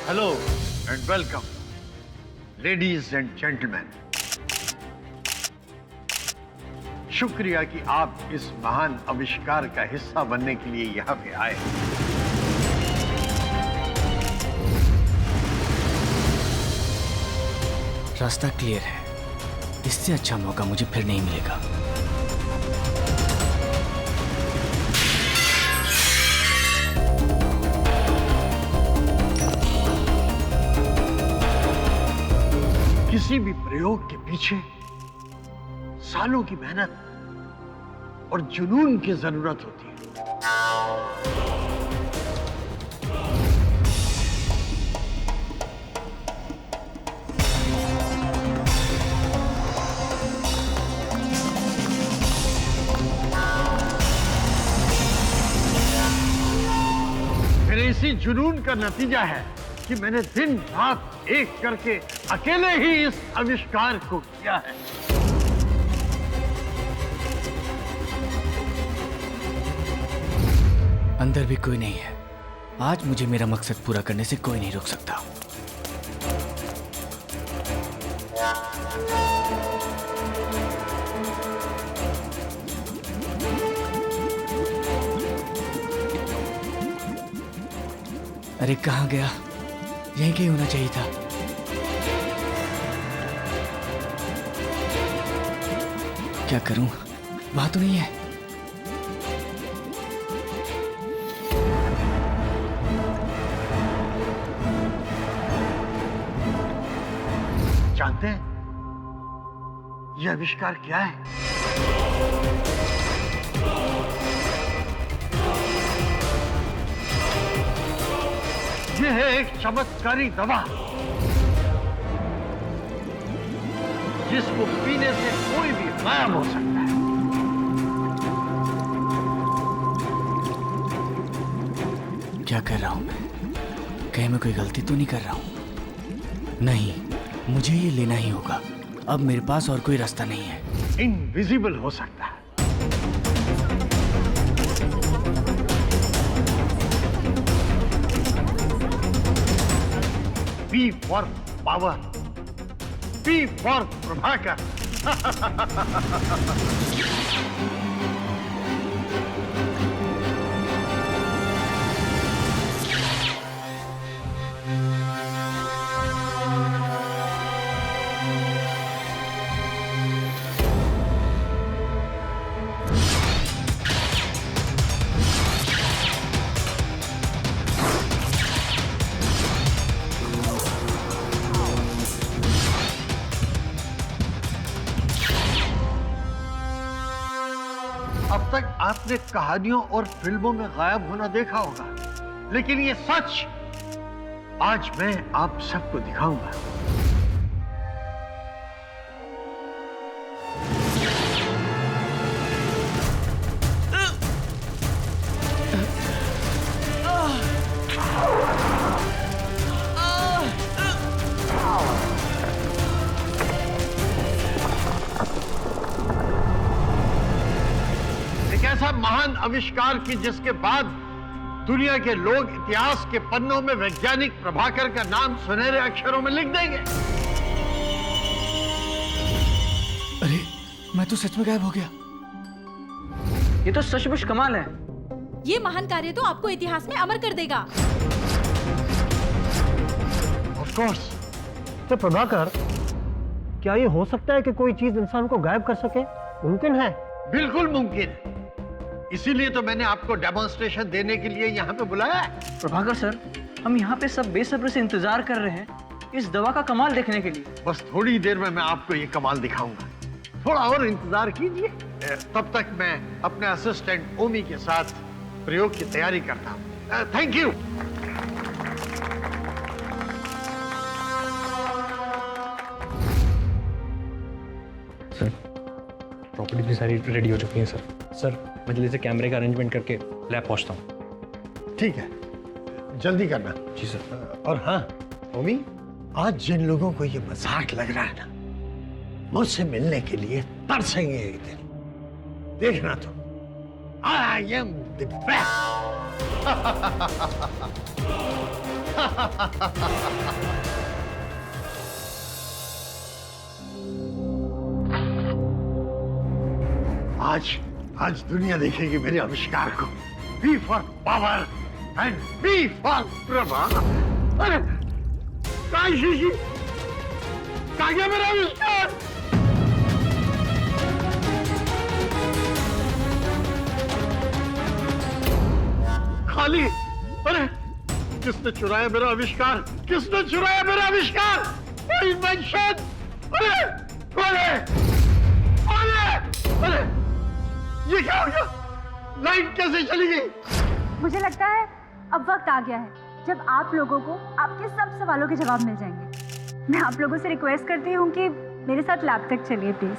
Hello and welcome ladies and gentleman. शुक्रिया कि आप इस महान आविष्कार का हिस्सा बनने के लिए यहाँ पे आए। रास्ता क्लियर है, इससे अच्छा मौका मुझे फिर नहीं मिलेगा। किसी भी प्रयोग के पीछे सालों की मेहनत और जुनून की जरूरत होती है। मेरे इसी जुनून का नतीजा है कि मैंने दिन रात एक करके अकेले ही इस आविष्कार को किया है। अंदर भी कोई नहीं है। आज मुझे मेरा मकसद पूरा करने से कोई नहीं रोक सकता। अरे कहाँ गया? यहीं कहीं होना चाहिए था। क्या करूं? वहां तो नहीं है। जानते हैं यह आविष्कार क्या है? यह है एक चमत्कारी दवा जिसको पीने से कोई भी गायब हो सकता है। क्या कर रहा हूं मैं? कहीं मैं कोई गलती तो नहीं कर रहा हूं? नहीं, मुझे ये लेना ही होगा। अब मेरे पास और कोई रास्ता नहीं है। इनविजिबल हो सकता है। P for power, P for Prabhakar. अब तक आपने कहानियों और फिल्मों में गायब होना देखा होगा, लेकिन ये सच आज मैं आप सबको दिखाऊंगा। ऐसा महान आविष्कार की जिसके बाद दुनिया के लोग इतिहास के पन्नों में वैज्ञानिक प्रभाकर का नाम सुनहरे अक्षरों में लिख देंगे। अरे मैं तो सच में गायब हो गया। ये तो सचमुच कमाल है। ये महान कार्य तो आपको इतिहास में अमर कर देगा। Of course। तो प्रभाकर, क्या ये हो सकता है कि कोई चीज इंसान को गायब कर सके? मुमकिन है? बिल्कुल मुमकिन है। इसीलिए तो मैंने आपको डेमोन्स्ट्रेशन देने के लिए यहाँ पे बुलाया है। प्रभाकर सर, हम यहाँ पे सब बेसब्री से इंतजार कर रहे हैं इस दवा का कमाल देखने के लिए। बस थोड़ी देर में मैं आपको ये कमाल दिखाऊंगा। थोड़ा और इंतजार कीजिए। तब तक मैं अपने असिस्टेंट ओमी के साथ प्रयोग की तैयारी करता हूँ। Thank you. सर, प्रॉपर्टी भी सारी रेडी हो चुकी है सर। सर, मैं जल्दी से कैमरे का अरेंजमेंट करके लैब पहुंचता हूँ। ठीक है, जल्दी करना। जी सर। और हाँ ओमी, आज जिन लोगों को ये मजाक लग रहा है ना, मुझसे मिलने के लिए तरसेंगे एक दिन। देखना तो, आई एम द बेस्ट। आज दुनिया देखेगी मेरे आविष्कार को। B for power and B for Prabha. अरे शीशी कहाँ गया मेरा आविष्कार? खाली। अरे किसने चुराया मेरा आविष्कार? किसने चुराया मेरा आविष्कार? इन्वेंशन। अरे अरे अरे अरे ये क्या हो गया? लाइट कैसे चली गई? मुझे लगता है अब वक्त आ गया है जब आप लोगों को आपके सब सवालों के जवाब मिल जाएंगे। मैं आप लोगों से रिक्वेस्ट करती हूँ कि मेरे साथ लैब तक चलिए प्लीज।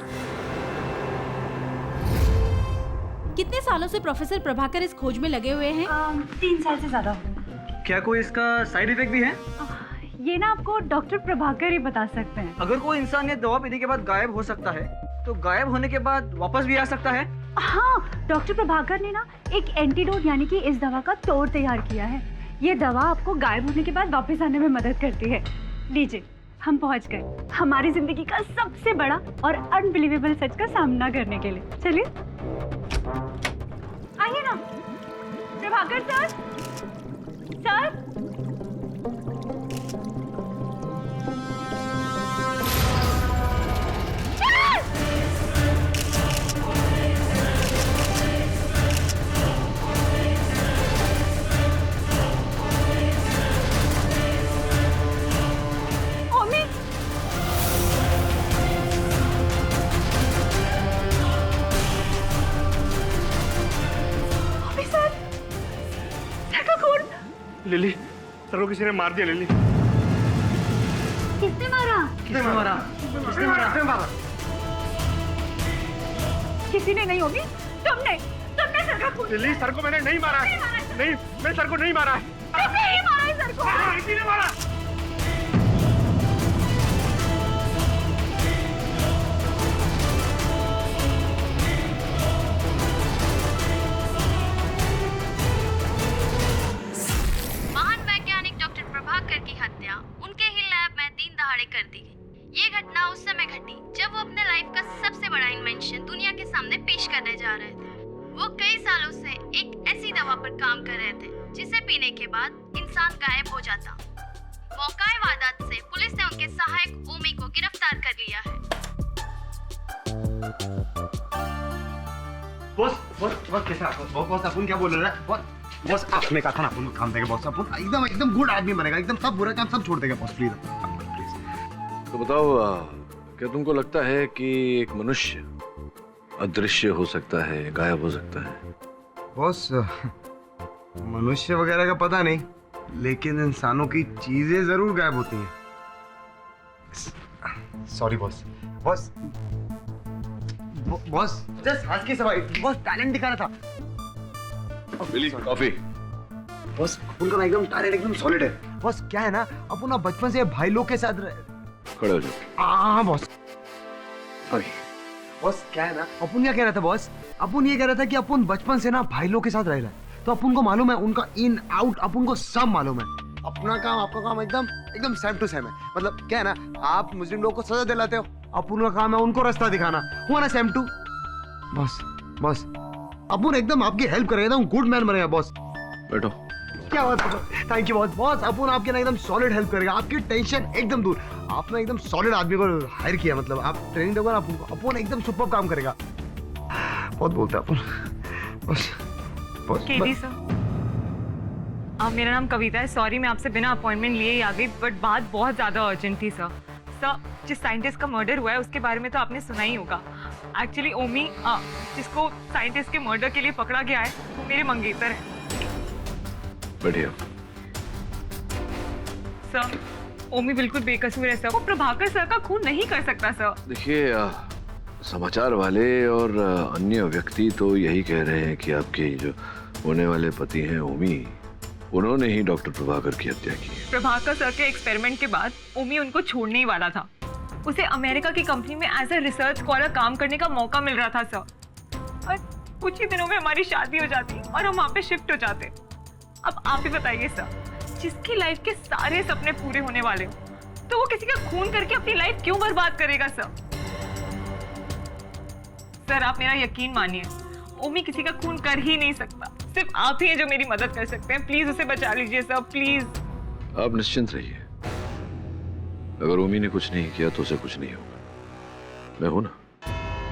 कितने सालों से प्रोफेसर प्रभाकर इस खोज में लगे हुए हैं? 3 साल से ज्यादा हो गए। क्या कोई इसका साइड इफेक्ट भी है? ये ना आपको डॉक्टर प्रभाकर ही बता सकते हैं। अगर कोई इंसान ये दवा पीने के बाद गायब हो सकता है तो गायब होने के बाद वापस भी आ सकता है? हाँ, डॉक्टर प्रभाकर ने ना एक एंटीडोट यानी कि इस दवा का तोड़ तैयार किया है। ये दवा आपको गायब होने के बाद वापस आने में मदद करती है। लीजिए, हम पहुंच गए हमारी जिंदगी का सबसे बड़ा और अनबिलीवेबल सच का सामना करने के लिए। चलिए आइए ना Prabhakar sir. Sir lily, sir को किसी ने मार दिया। लिली, किसने मारा? किसने मारा? किसने मारा? किसी ने नहीं होगी। तुमने सर का खून। लिली, सर को मैंने नहीं मारा है। नहीं, मैं सर को नहीं मारा है। किसने ही मारा है सर को? किसी ने मारा। उनके ही लैब में 3 दहाड़े कर दी गई। ये घटना उस समय घटी जब वो अपने लाइफ का सबसे बड़ा इन्वेंशन दुनिया के सामने पेश करने जा रहे थे। वो कई सालों से एक ऐसी दवा पर काम कर रहे थे जिसे पीने के बाद इंसान गायब हो जाता। मौकाए वारदात से पुलिस ने उनके सहायक ओमी को गिरफ्तार कर लिया है। बॉस कैसा? बॉस अपन क्या बोल रहे हैं? बॉस आपने कहा था ना अपन काम देगा। बॉस अपन एकदम गुड आदमी बनेगा। एकदम सब बुरा काम सब छोड़ देगा। Boss please. तो बताओ, क्या तुमको लगता है कि एक मनुष्य अदृश्य हो सकता है, गायब हो सकता है? बॉस मनुष्य वगैरह का पता नहीं, लेकिन इंसानों की चीजें जरूर गायब होती हैं। Sorry boss. बॉस जस्ट आज की सवाई। बॉस टैलेंट दिखा रहा था। Lily, coffee. बॉस उनका एकदम टैलेंट एकदम सॉलिड है। बॉस क्या है ना, अपन ना बचपन से भाई लोग के साथ खड़े हो जाओ। हाँ बॉस। बॉस क्या है ना, अपन क्या कह रहा था बॉस? अपन ये कह रहा था कि अपन बचपन से ना भाई लोग के साथ रह रहा है, तो अपन को मालूम है उनका इन आउट, अपन को सब मालूम है। अपना काम आपका काम एकदम सेम टू सेम है। मतलब क्या है ना, आप मुस्लिम लोगों को सजा दिलाते हो, अपन का काम है उनको रास्ता दिखाना। हुआ ना सेम टू? बॉस अपन एकदम आपकी हेल्प करेगा, एकदम गुड मैन बनेगा बॉस। बैठो। क्या बात है? Thank you boss. अपन आपके ना एकदम सॉलिड हेल्प करेगा, आपकी टेंशन एकदम दूर। आपने एकदम सॉलिड आदमी को हायर किया, मतलब आप ट्रेनिंग दोगे ना अपन एकदम सुपर काम करेगा। बहुत बोलते हैं अपन। बॉस केडी सर, मेरा नाम कविता है। सॉरी मैं आपसे बिना अपॉइंटमेंट लिए ही आ गई, बट बात बहुत ज़्यादा अर्जेंट थी सर। जिस साइंटिस्ट का मर्डर हुआ है उसके बारे में तो आपने सुना ही होगा। एक्चुअली ओमी, जिसको साइंटिस्ट के मर्डर के लिए पकड़ा गया है, वो मेरे मंगेतर हैं। बढ़िया। सर ओमी बिल्कुल बेकसूर है सर, वो प्रभाकर सर का खून नहीं कर सकता सर। देखिए, समाचार वाले और अन्य व्यक्ति तो यही कह रहे हैं कि आपके जो होने वाले पति हैं ओमी, उन्होंने ही डॉक्टर प्रभाकर की हत्या की। प्रभाकर सर के एक्सपेरिमेंट के बाद ओमी उनको छोड़ने ही वाला था। उसे अमेरिका की कंपनी में एज ए रिसर्च स्कॉलर काम करने का मौका मिल रहा था सर, और कुछ ही दिनों में हमारी शादी हो जाती और हम वहाँ पे शिफ्ट हो जाते। अब आप ही बताइए सर, जिसकी लाइफ के सारे सपने पूरे होने वाले हो, तो वो किसी का खून करके अपनी लाइफ क्यों बर्बाद करेगा सर? सर आप मेरा यकीन मानिए, ओमी किसी का खून कर ही नहीं सकता। सिर्फ आप ही हैं जो मेरी मदद कर सकते हैं। प्लीज उसे बचा लीजिए सर, प्लीज। आप निश्चिंत रहिए, अगर ओमी ने कुछ नहीं किया तो उसे कुछ नहीं होगा। मैं हूं ना।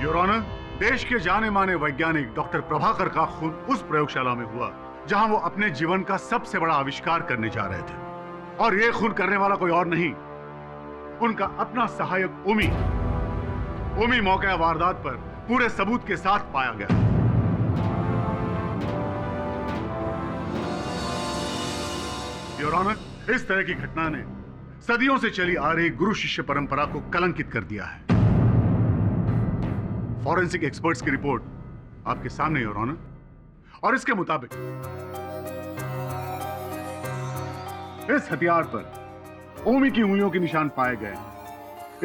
योर ऑनर, देश के जाने माने वैज्ञानिक डॉक्टर प्रभाकर का खून उस प्रयोगशाला में हुआ जहां वो अपने जीवन का सबसे बड़ा आविष्कार करने जा रहे थे, और ये खून करने वाला कोई और नहीं, उनका अपना सहायक ओमी। ओमी मौके वारदात पर पूरे सबूत के साथ पाया गया। योर ऑनर, इस तरह की घटना ने सदियों से चली आ रही गुरु शिष्य परंपरा को कलंकित कर दिया है। फॉरेंसिक एक्सपर्ट्स की रिपोर्ट आपके सामने योर ऑनर, और इसके मुताबिक इस हथियार पर ओमी की उंगलियों के निशान पाए गए।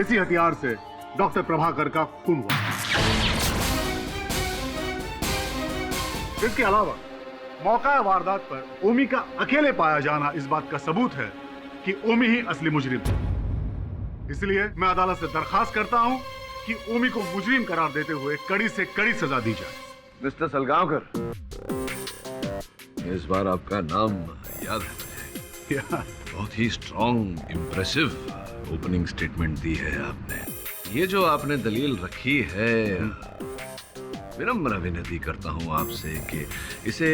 इसी हथियार से डॉक्टर प्रभाकर का खून हुआ। इसके अलावा मौका वारदात पर ओमी का अकेले पाया जाना इस बात का सबूत है कि ओमी ही असली मुजरिम थे। इसलिए मैं अदालत से दरखास्त करता हूं कि ओमी को मुजरिम करार देते हुए कड़ी से कड़ी सजा दी जाए। मिस्टर सलगांवकर, इस बार आपका नाम याद है मुझे। बहुत ही स्ट्रॉन्ग, इम्प्रेसिव ओपनिंग स्टेटमेंट दी है आपने। ये जो आपने दलील रखी है, विनम्र विनती करता हूं आपसे कि इसे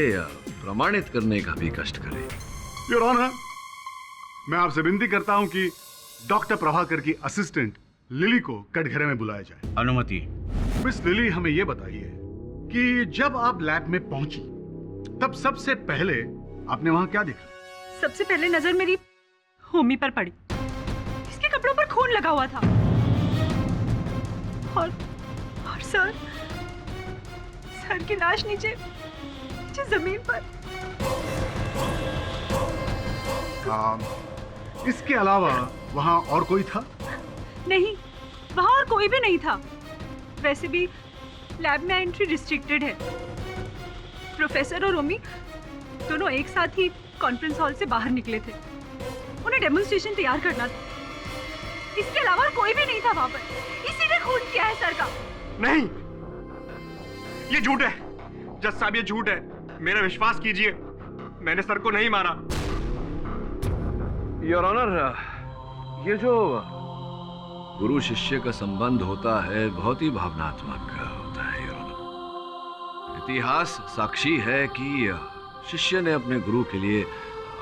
प्रमाणित करने का भी कष्ट करें। योर ऑनर, मैं आपसे विनती करता हूं कि डॉक्टर प्रभाकर की असिस्टेंट लिली को कटघरे में बुलाया जाए। अनुमति। मिस लिली, हमें यह बताइए कि जब आप लैब में पहुंची तब सबसे पहले आपने वहां क्या देखा? सबसे पहले नजर मेरी होमी पर पड़ी। इसके कपड़ों पर खून लगा हुआ था, और सर की लाश नीचे जमीन पर। इसके अलावा वहां और कोई था? नहीं, वहां और कोई भी नहीं था। वैसे भी लैब में एंट्री रिस्ट्रिक्टेड है। प्रोफेसर और ओमी दोनों एक साथ ही कॉन्फ्रेंस हॉल से बाहर निकले थे। उन्हें डेमोन्स्ट्रेशन तैयार करना था। इसके अलावा कोई भी नहीं था वहां पर। इसीलिए खून किया है सर का। नहीं, ये झूठ है जज साहब, ये झूठ है। मेरा विश्वास कीजिए, मैंने सर को नहीं मारा। योर ऑनर, ये जो गुरु शिष्य का संबंध होता है बहुत ही भावनात्मक होता है योर ऑनर। इतिहास साक्षी है कि शिष्य ने अपने गुरु के लिए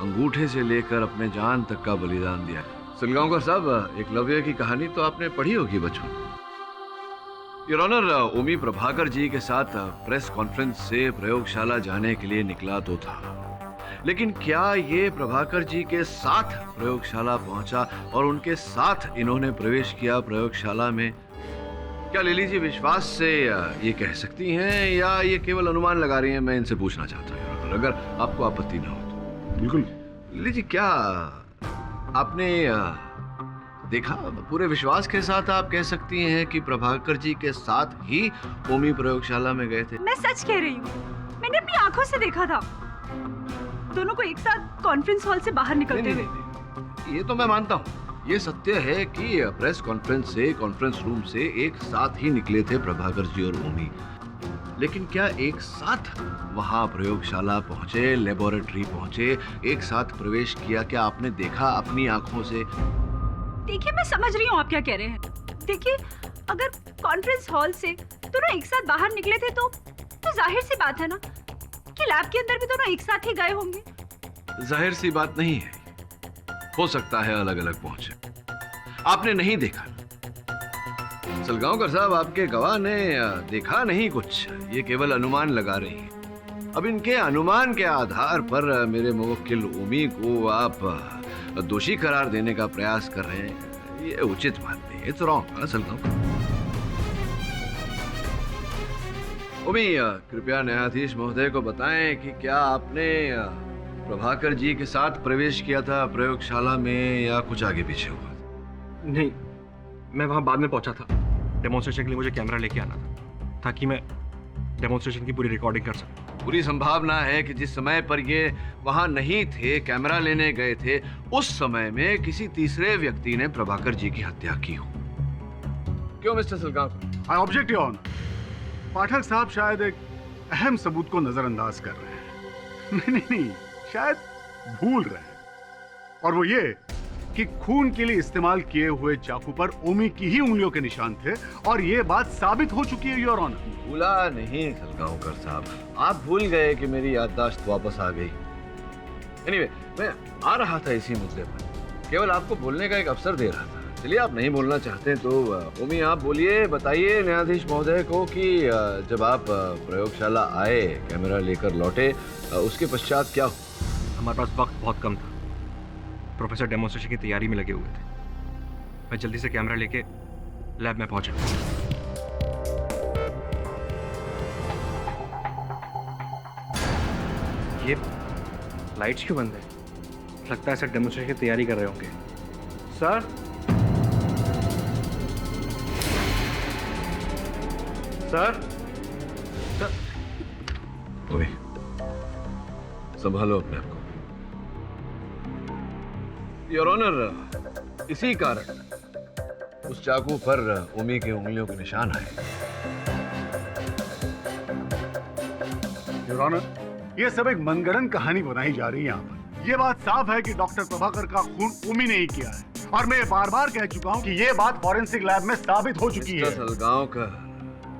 अंगूठे से लेकर अपने जान तक का बलिदान दिया। सलगांवकर साहब, एकलव्य की कहानी तो आपने पढ़ी होगी बचपन। योर ऑनर, ओमी प्रभाकर जी के साथ प्रेस कॉन्फ्रेंस से प्रयोगशाला जाने के लिए निकला तो था, लेकिन क्या ये प्रभाकर जी के साथ प्रयोगशाला पहुंचा और उनके साथ इन्होंने प्रवेश किया प्रयोगशाला में? क्या लिली जी विश्वास से ये कह सकती हैं या ये केवल अनुमान लगा रही हैं? मैं इनसे पूछना चाहता हूँ, अगर आपको आपत्ति ना हो तो। बिल्कुल। लिली जी, क्या आपने देखा? पूरे विश्वास के साथ आप कह सकती हैं कि प्रभाकर जी के साथ ही ओमी प्रयोगशाला में गए थे? मैं सच कह रही हूँ, मैंने अपनी आंखों से देखा था दोनों को एक साथ कॉन्फ्रेंस हॉल से बाहर निकलते हुए। ये तो मैं मानता हूँ, ये सत्य है कि प्रेस कॉन्फ्रेंस से, कॉन्फ्रेंस रूम से एक साथ ही निकले थे प्रभाकर जी और ओमी, लेकिन क्या एक साथ वहां प्रयोगशाला पहुंचे, लेबोरेटरी पहुंचे, एक साथ प्रवेश किया? क्या आपने देखा अपनी आंखों से? देखिए, मैं समझ रही हूँ आप क्या कह रहे हैं। देखिए, अगर कॉन्फ्रेंस हॉल से दोनों एक साथ बाहर निकले थे तो जाहिर सी बात है ना कि लैब के अंदर भी दोनों एक साथ ही गए होंगे। जाहिर सी बात नहीं है, हो सकता है अलग अलग पहुंचे। आपने नहीं देखा। सलगांवकर साहब, आपके गवाह ने देखा नहीं कुछ, ये केवल अनुमान लगा रही हैं। अब इनके अनुमान के आधार पर मेरे मुवक्किल ओमी को आप दोषी करार देने का प्रयास कर रहे हैं, ये उचित बात नहीं है। It's wrong Salgaonkar. ओमी, कृपया न्यायाधीश महोदय को बताएं कि क्या आपने प्रभाकर जी के साथ प्रवेश किया था प्रयोगशाला में या कुछ आगे पीछे हुआ? नहीं, मैं वहां बाद में पहुंचा था। डेमोन्स्ट्रेशन के लिए मुझे कैमरा लेके आना था ताकि मैं डेमोन्स्ट्रेशन की पूरी रिकॉर्डिंग कर सकूं। पूरी संभावना है कि जिस समय पर ये वहां नहीं थे, कैमरा लेने गए थे, उस समय में किसी तीसरे व्यक्ति ने प्रभाकर जी की हत्या की हो। क्यों mister Salgaonkar? I object your honour. Pathak साहब शायद एक अहम सबूत को नजरअंदाज कर रहे हैं। नहीं, शायद भूल रहे हैं। और वो ये कि खून के लिए इस्तेमाल किए हुए चाकू पर ओमी की ही उंगलियों के निशान थे, और ये बात साबित हो चुकी है योर ऑनर। भूला नहीं सलगांवकर साहब, आप भूल गए कि मेरी याददाश्त वापस आ गई। एनीवे, मैं आ रहा था इसी मुद्दे पर, केवल आपको बोलने का एक अवसर दे रहा था। चलिए, आप नहीं बोलना चाहते तो ओमी आप बोलिए, बताइए न्यायाधीश महोदय को कि जब आप प्रयोगशाला आए, कैमरा लेकर लौटे, उसके पश्चात क्या हुआ? हमारे पास वक्त बहुत कम था। प्रोफेसर डेमोन्स्ट्रेशन की तैयारी में लगे हुए थे। मैं जल्दी से कैमरा लेके लैब में पहुंचा। ये लाइट्स क्यों बंद है? लगता है सर डेमोन्स्ट्रेशन की तैयारी कर रहे होंगे। सर, सर, ओमी, संभालो अपने आप को। योर ऑनर, इसी कारण उस चाकू पर ओमी की उंगलियों के निशान आए। योर ऑनर, ये सब एक मनगढ़ंत कहानी बनाई जा रही है यहाँ पर। ये बात साफ है कि डॉक्टर प्रभाकर का खून ओमी ने ही किया है, और मैं बार बार कह चुका हूँ कि ये बात फॉरेंसिक लैब में साबित हो चुकी है। सलगांवकर,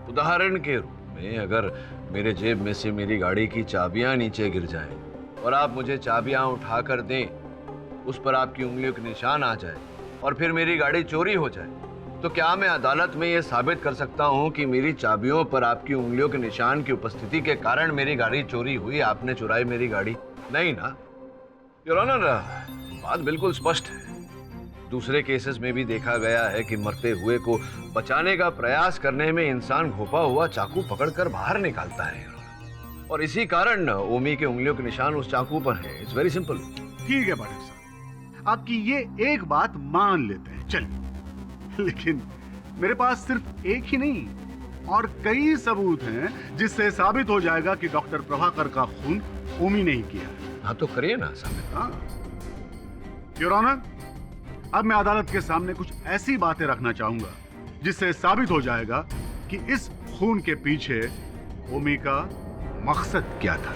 उदाहरण के रूप में अगर मेरे जेब में से मेरी गाड़ी की चाबियां नीचे गिर जाएं और आप मुझे चाबियां उठाकर दें, उस पर आपकी उंगलियों के निशान आ जाए और फिर मेरी गाड़ी चोरी हो जाए, तो क्या मैं अदालत में यह साबित कर सकता हूं कि मेरी चाबियों पर आपकी उंगलियों के निशान की उपस्थिति के कारण मेरी गाड़ी चोरी हुई, आपने चुराई मेरी गाड़ी? नहीं ना योर ऑनर, बात बिल्कुल स्पष्ट है। दूसरे केसेस में भी देखा गया है कि मरते हुए को बचाने का प्रयास करने में इंसान घोपा हुआ चाकू पकड़कर बाहर निकालता है, और इसी कारण ओमी के उंगलियों के निशान उस चाकू पर है। It's very simple. ठीक है पाठक साहब, आपकी ये एक बात मान लेते हैं, चलिए। लेकिन मेरे पास सिर्फ एक ही नहीं और कई सबूत हैं जिससे साबित हो जाएगा कि डॉक्टर प्रभाकर का खून ओमी ने ही किया है। हाँ तो करिए ना साबित। हाँ योर ऑनर, अब मैं अदालत के सामने कुछ ऐसी बातें रखना चाहूंगा जिससे साबित हो जाएगा कि इस खून के पीछे ओमी का मकसद क्या था।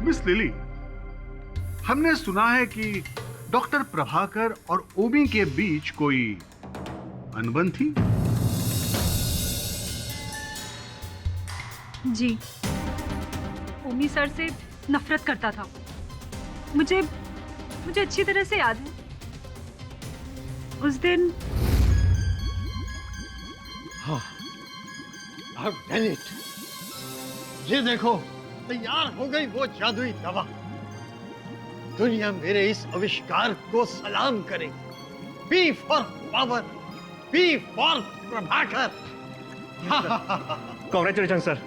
मिस लिली, हमने सुना है कि डॉक्टर प्रभाकर और ओमी के बीच कोई अनबन थी। जी, ओमी सर से नफरत करता था। मुझे अच्छी तरह से याद है, उस दिन ये देखो, तैयार हो गई वो जादुई दवा। दुनिया मेरे इस आविष्कार को सलाम करेगी। B for power, B for Prabhakar. Congratulation sir,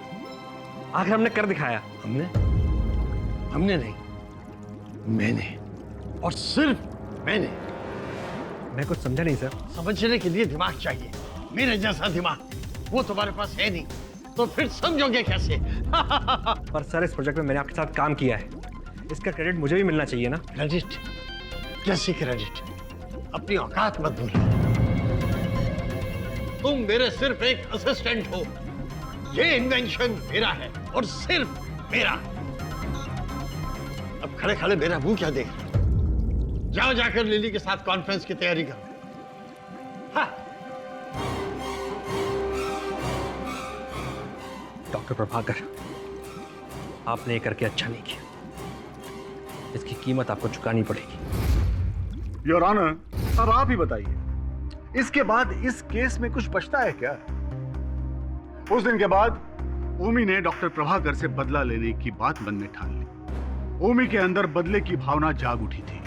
आखिर हमने कर दिखाया। हमने नहीं, मैंने, और सिर्फ मैंने। मैं कुछ समझा नहीं सर। समझने के लिए दिमाग चाहिए, मेरे जैसा दिमाग। वो तुम्हारे पास है नहीं, तो फिर समझोगे कैसे? पर सर, इस प्रोजेक्ट में मैंने आपके साथ काम किया है, इसका क्रेडिट मुझे भी मिलना चाहिए ना। क्रेडिट? कैसी क्रेडिट? अपनी औकात मत भूलो। तुम मेरे सिर्फ एक असिस्टेंट हो। ये इन्वेंशन मेरा है और सिर्फ मेरा। अब खड़े खड़े मेरा मुंह क्या देख रहे हो? जाओ जाकर लिली के साथ कॉन्फ्रेंस की तैयारी करो। हाँ। डॉक्टर प्रभाकर, आपने ये करके अच्छा नहीं किया, इसकी कीमत आपको चुकानी पड़ेगी। योर ऑनर, अब आप ही बताइए, इसके बाद इस केस में कुछ बचता है क्या? उस दिन के बाद ओमी ने डॉक्टर प्रभाकर से बदला लेने की बात मन में ठान ली। ओमी के अंदर बदले की भावना जाग उठी थी।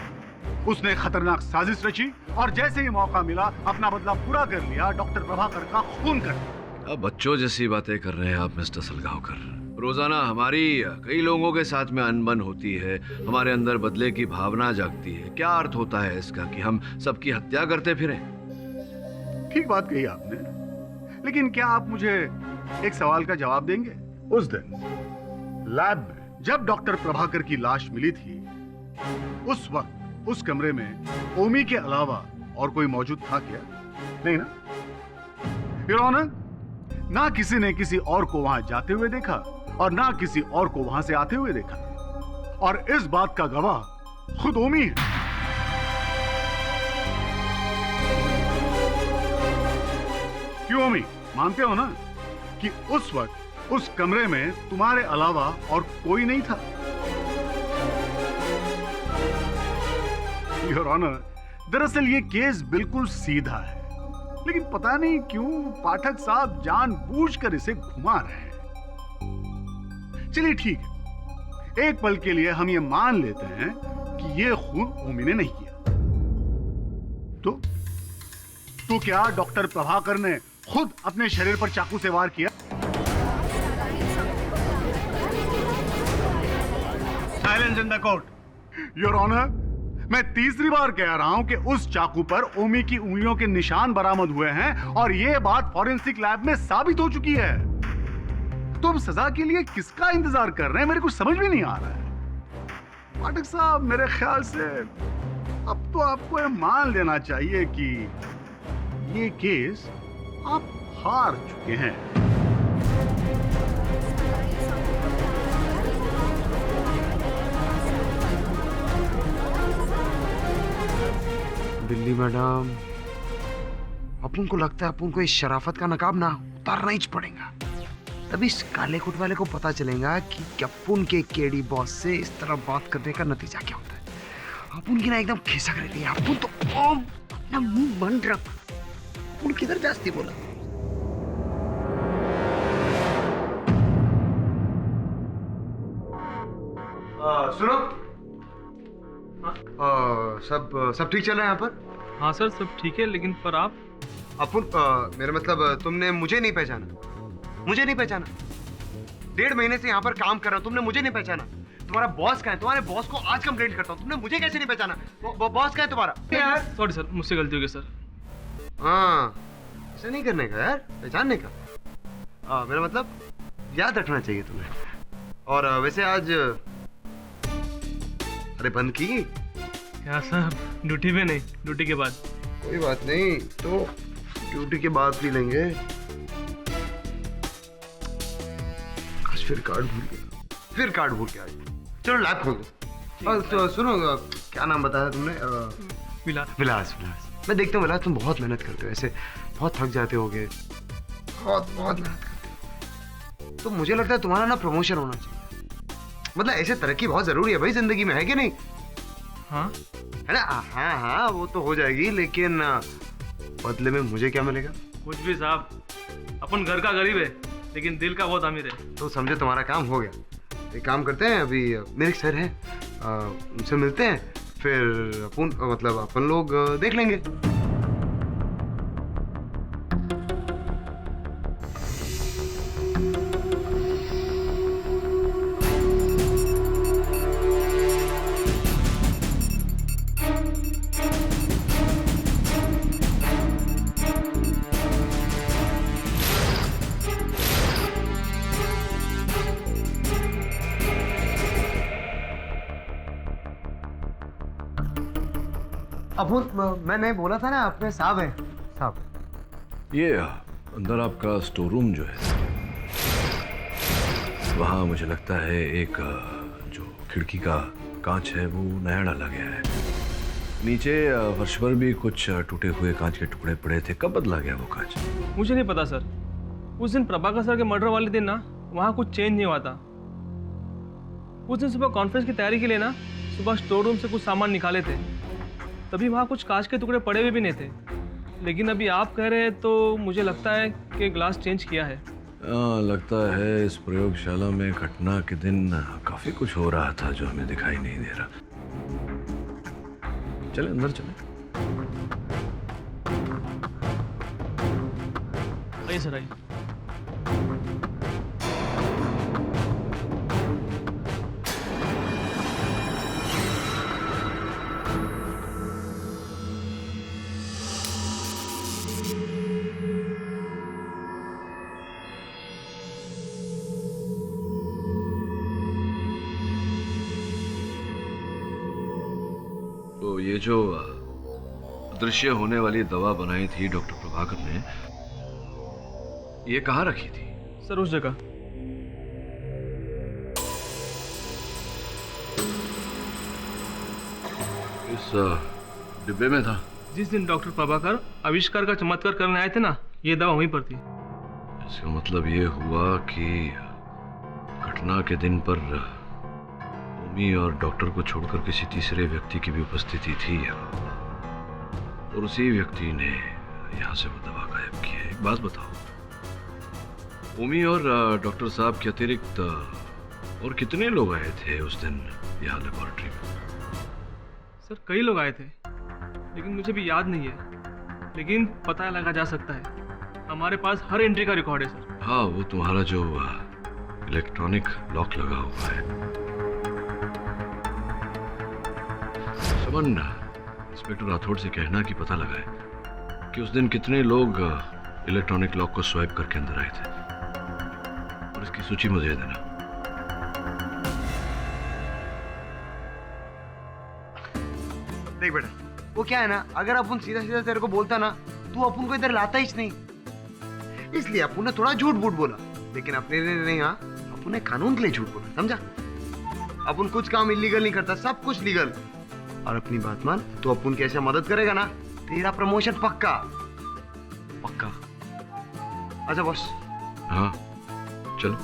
उसने खतरनाक साजिश रची और जैसे ही मौका मिला अपना बदला पूरा कर लिया, डॉक्टर प्रभाकर का खून कर दिया। अब बच्चों जैसी बातें कर रहे हैं आप मिस्टर सलगांवकर। रोजाना हमारी कई लोगों के साथ में अनबन होती है, हमारे अंदर बदले की भावना जागती है। क्या अर्थ होता है इसका कि हम सबकी हत्या करते फिरें? ठीक बात कही आपने, लेकिन क्या आप मुझे एक सवाल का जवाब देंगे? उस दिन लैब में जब डॉक्टर प्रभाकर की लाश मिली थी, उस वक्त उस कमरे में ओमी के अलावा और कोई मौजूद था क्या? नहीं ना? योर ऑनर, ना किसी ने किसी और को वहां जाते हुए देखा और ना किसी और को वहां से आते हुए देखा, और इस बात का गवाह खुद ओमी है। क्यों ओमी, मानते हो ना कि उस वक्त उस कमरे में तुम्हारे अलावा और कोई नहीं था? योर ऑनर, दरअसल ये केस बिल्कुल सीधा है, लेकिन पता नहीं क्यों पाठक साहब जानबूझकर इसे घुमा रहे हैं। चलिए ठीक है, एक पल के लिए हम ये मान लेते हैं कि ये खून ओमी ने नहीं किया। तो क्या डॉक्टर प्रभाकर ने खुद अपने शरीर पर चाकू से वार किया? Silence in the court. Your honour, मैं तीसरी बार कह रहा हूं कि उस चाकू पर ओमी की उंगलियों के निशान बरामद हुए हैं और यह बात फॉरेंसिक लैब में साबित हो चुकी है। तुम सजा के लिए किसका इंतजार कर रहे हैं? मेरे कुछ समझ भी नहीं आ रहा है। पाठक साहब, मेरे ख्याल से अब तो आपको यह मान लेना चाहिए कि ये केस आप हार चुके हैं। दिल्ली मैडम, अपन को लगता है अपन को इस शराफत का नकाब ना उतारना ही पड़ेगा, तभी इस काले कोट वाले को पता चलेगा कि अपन के केडी बॉस से इस तरह बात करने का नतीजा क्या होता है। अपन की ना एकदम खिसक रही है। अपन तो अपना मुंह बंद रख। अपन किधर जास्ती बोला? सुनो, सब ठीक चल रहा है यहाँ पर? हाँ सर, सब ठीक है, लेकिन पर आप? अपन मेरा मतलब तुमने मुझे नहीं पहचाना? मुझे नहीं पहचाना? 1.5 महीने से यहाँ पर काम कर रहा हूँ, तुमने मुझे नहीं पहचाना? तुम्हारा बॉस कहाँ है? तुम्हारे बॉस को आज कंप्लेंट करता हूँ, तुमने मुझे कैसे नहीं पहचाना? बॉस कहाँ है तुम्हारा? यार सॉरी सर, मुझसे गलती हो गई सर। हाँ, ऐसा नहीं करने का यार, पहचानने का। मेरा मतलब याद रखना चाहिए तुम्हें। और वैसे आज अरे बंद की क्या सर? ड्यूटी पे नहीं, ड्यूटी के बाद। कोई बात नहीं, तो ड्यूटी के बाद पी लेंगे। आज फिर कार्ड भूल के आज। चलो लैब खोल दो। और तो सुनो, क्या नाम बताया तुमने? विलास। मैं देखता हूँ विलास, तुम बहुत मेहनत करते हो, ऐसे बहुत थक जाते होगे, बहुत मेहनत करते हो। तो मुझे लगता है तुम्हारा ना प्रमोशन होना चाहिए। मतलब ऐसे तरक्की बहुत जरूरी है भाई जिंदगी में, है कि नहीं? हाँ है ना? हाँ, वो तो हो जाएगी, लेकिन बदले में मुझे क्या मिलेगा? कुछ भी साहब, अपन घर का गरीब है लेकिन दिल का बहुत अमीर है। तो समझे तुम्हारा काम हो गया। एक काम करते हैं, अभी मेरे सर हैं, उनसे मिलते हैं, फिर अपन लोग देख लेंगे। मैंने बोला था ना, अपने साहब हैं साहब। ये अंदर आपका स्टोर रूम जो है, वहाँ मुझे लगता है एक जो खिड़की का कांच है वो नया डाला गया है। नीचे फर्श पर भी कुछ टूटे हुए कांच के टुकड़े पड़े थे। कब बदला गया वो कांच? मुझे नहीं पता सर। उस दिन प्रभाकर सर के मर्डर वाले दिन ना वहाँ कुछ चेंज नहीं हुआ था। उस दिन सुबह कॉन्फ्रेंस की तैयारी के लिए ना सुबह स्टोर रूम से कुछ सामान निकाले थे, तभी वहाँ कुछ कांच के टुकड़े पड़े हुए भी नहीं थे। लेकिन अभी आप कह रहे हैं तो मुझे लगता है कि ग्लास चेंज किया है। लगता है इस प्रयोगशाला में घटना के दिन काफी कुछ हो रहा था जो हमें दिखाई नहीं दे रहा। चले अंदर चले। आइए सर, आइए। ये जो अदृश्य होने वाली दवा बनाई थी डॉक्टर प्रभाकर ने, ये कहाँ रखी थी? सर उस जगह। इस डिब्बे में था। जिस दिन डॉक्टर प्रभाकर आविष्कार का चमत्कार करने आए थे ना, ये दवा वहीं पर थी। इसका मतलब ये हुआ कि घटना के दिन पर ओमी और डॉक्टर को छोड़कर किसी तीसरे व्यक्ति की भी उपस्थिति थी और उसी व्यक्ति ने यहाँ से वो दवा गायब की है। एक बात बताओ, ओमी और डॉक्टर साहब के अतिरिक्त और कितने लोग आए थे उस दिन यहाँ लेबोरेटरी में? सर कई लोग आए थे, लेकिन मुझे भी याद नहीं है, लेकिन पता लगा जा सकता है। हमारे पास हर एंट्री का रिकॉर्ड है सर। हाँ, वो तुम्हारा जो इलेक्ट्रॉनिक लॉक लगा हुआ है। समन, इंस्पेक्टर राठौड़ से कहना कि पता लगा है कि उस दिन कितने लोग इलेक्ट्रॉनिक लॉक को स्वाइप करके अंदर आए थे, और इसकी सूची मुझे देना। देख बेटा, वो क्या है ना, अगर अपन सीधा सीधा तेरे को बोलता ना, तू अपन को इधर लाता ही नहीं, इसलिए अपन ने थोड़ा झूठ बूठ बोला। लेकिन अपने लिए नहीं, हाँ, अपन ने कानून के लिए झूठ बोला, समझा? अपन कुछ काम इलीगल नहीं करता, सब कुछ लीगल। और अपनी बात मान, तो अपन की ऐसे मदद करेगा ना, तेरा प्रमोशन पक्का पक्का। अच्छा बॉस। हाँ चलो।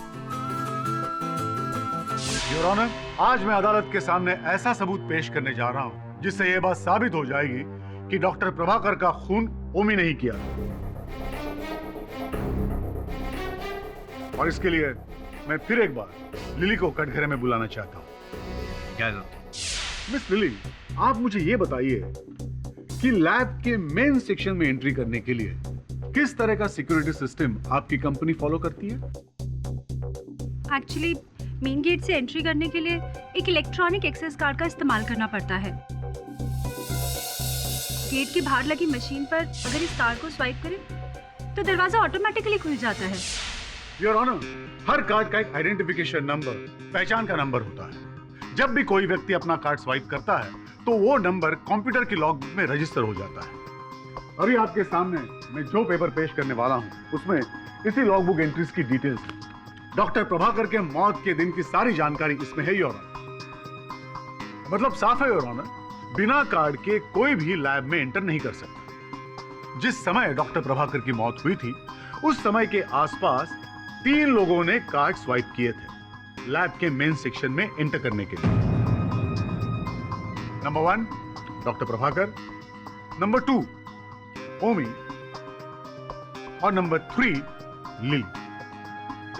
योर ऑनर, आज मैं अदालत के सामने ऐसा सबूत पेश करने जा रहा हूँ जिससे यह बात साबित हो जाएगी कि डॉक्टर प्रभाकर का खून ओमी नहीं किया, और इसके लिए मैं फिर एक बार लिली को कटघरे में बुलाना चाहता हूँ। मिस लिली, आप मुझे ये बताइए कि लैब के मेन सेक्शन में एंट्री करने के लिए किस तरह का सिक्योरिटी सिस्टम आपकी कंपनी फॉलो करती है? एक्चुअली मेन गेट से एंट्री करने के लिए एक इलेक्ट्रॉनिक एक्सेस कार्ड का इस्तेमाल करना पड़ता है। गेट के बाहर लगी मशीन पर अगर इस कार्ड को स्वाइप करें तो दरवाजा ऑटोमेटिकली खुल जाता है। योर ऑनर, हर कार्ड का एक आइडेंटिफिकेशन नंबर, पहचान का नंबर होता है। जब भी कोई व्यक्ति अपना कार्ड स्वाइप करता है तो वो नंबर कंप्यूटर की लॉगबुक में रजिस्टर हो जाता है। अभी आपके सामने मैं जो पेपर पेश करने वाला हूँ उसमें इसी लॉगबुक एंट्रीज की डिटेल्स है। डॉक्टर प्रभाकर के मौत के दिन की सारी जानकारी इसमें है योर ऑनर। मतलब साफ है योर ऑनर, बिना कार्ड के कोई भी लैब में एंटर नहीं कर सकता। जिस समय डॉक्टर प्रभाकर की मौत हुई थी उस समय के आसपास 3 लोगों ने कार्ड स्वाइप किए थे लैब के मेन सेक्शन में एंटर करने के लिए। नंबर 1 डॉक्टर प्रभाकर, नंबर 2 ओमी और नंबर 3 लिली।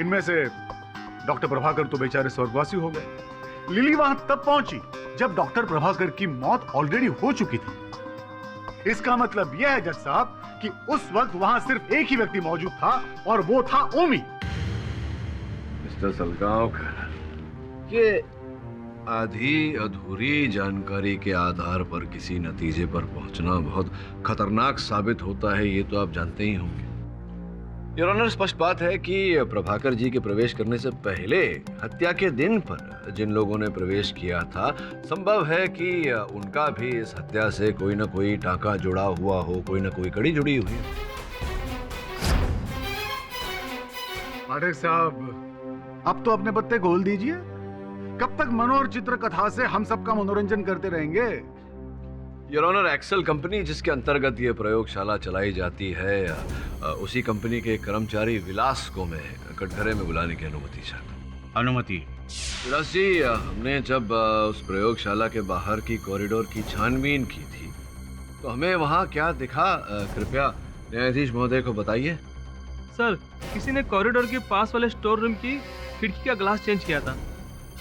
इनमें से डॉक्टर प्रभाकर तो बेचारे स्वर्गवासी हो गए। लिली वहां तब पहुंची जब डॉक्टर प्रभाकर की मौत ऑलरेडी हो चुकी थी। इसका मतलब यह है जज साहब कि उस वक्त वहां सिर्फ एक ही व्यक्ति मौजूद था और वो था ओमी। मिस्टर सलगांवकर, ये आधी अधूरी जानकारी के आधार पर किसी नतीजे पर पहुंचना बहुत खतरनाक साबित होता है, ये तो आप जानते ही होंगे। योर ऑनर, स्पष्ट बात है कि प्रभाकर जी के प्रवेश करने से पहले हत्या के दिन पर जिन लोगों ने प्रवेश किया था, संभव है कि उनका भी इस हत्या से कोई ना कोई टांका जुड़ा हुआ हो, कोई ना कोई कड़ी जुड़ी हुई हो। पाठक साहब, अब तो अपने पत्ते खोल दीजिए। कब तक मनोहर चित्र कथा से हम सबका मनोरंजन करते रहेंगे? योर ऑनर, एक्सेल कंपनी जिसके अंतर्गत ये प्रयोगशाला चलाई जाती है, उसी कंपनी के कर्मचारी विलास को मैं कटघरे में बुलाने की अनुमति चाहता हूँ। अनुमति? विलास जी, हमने जब उस प्रयोगशाला के बाहर की कॉरिडोर की छानबीन की थी तो हमें वहाँ क्या दिखा, कृपया न्यायाधीश महोदय को बताइए। सर, किसी ने कॉरिडोर के पास वाले स्टोर रूम की खिड़की का ग्लास चेंज किया था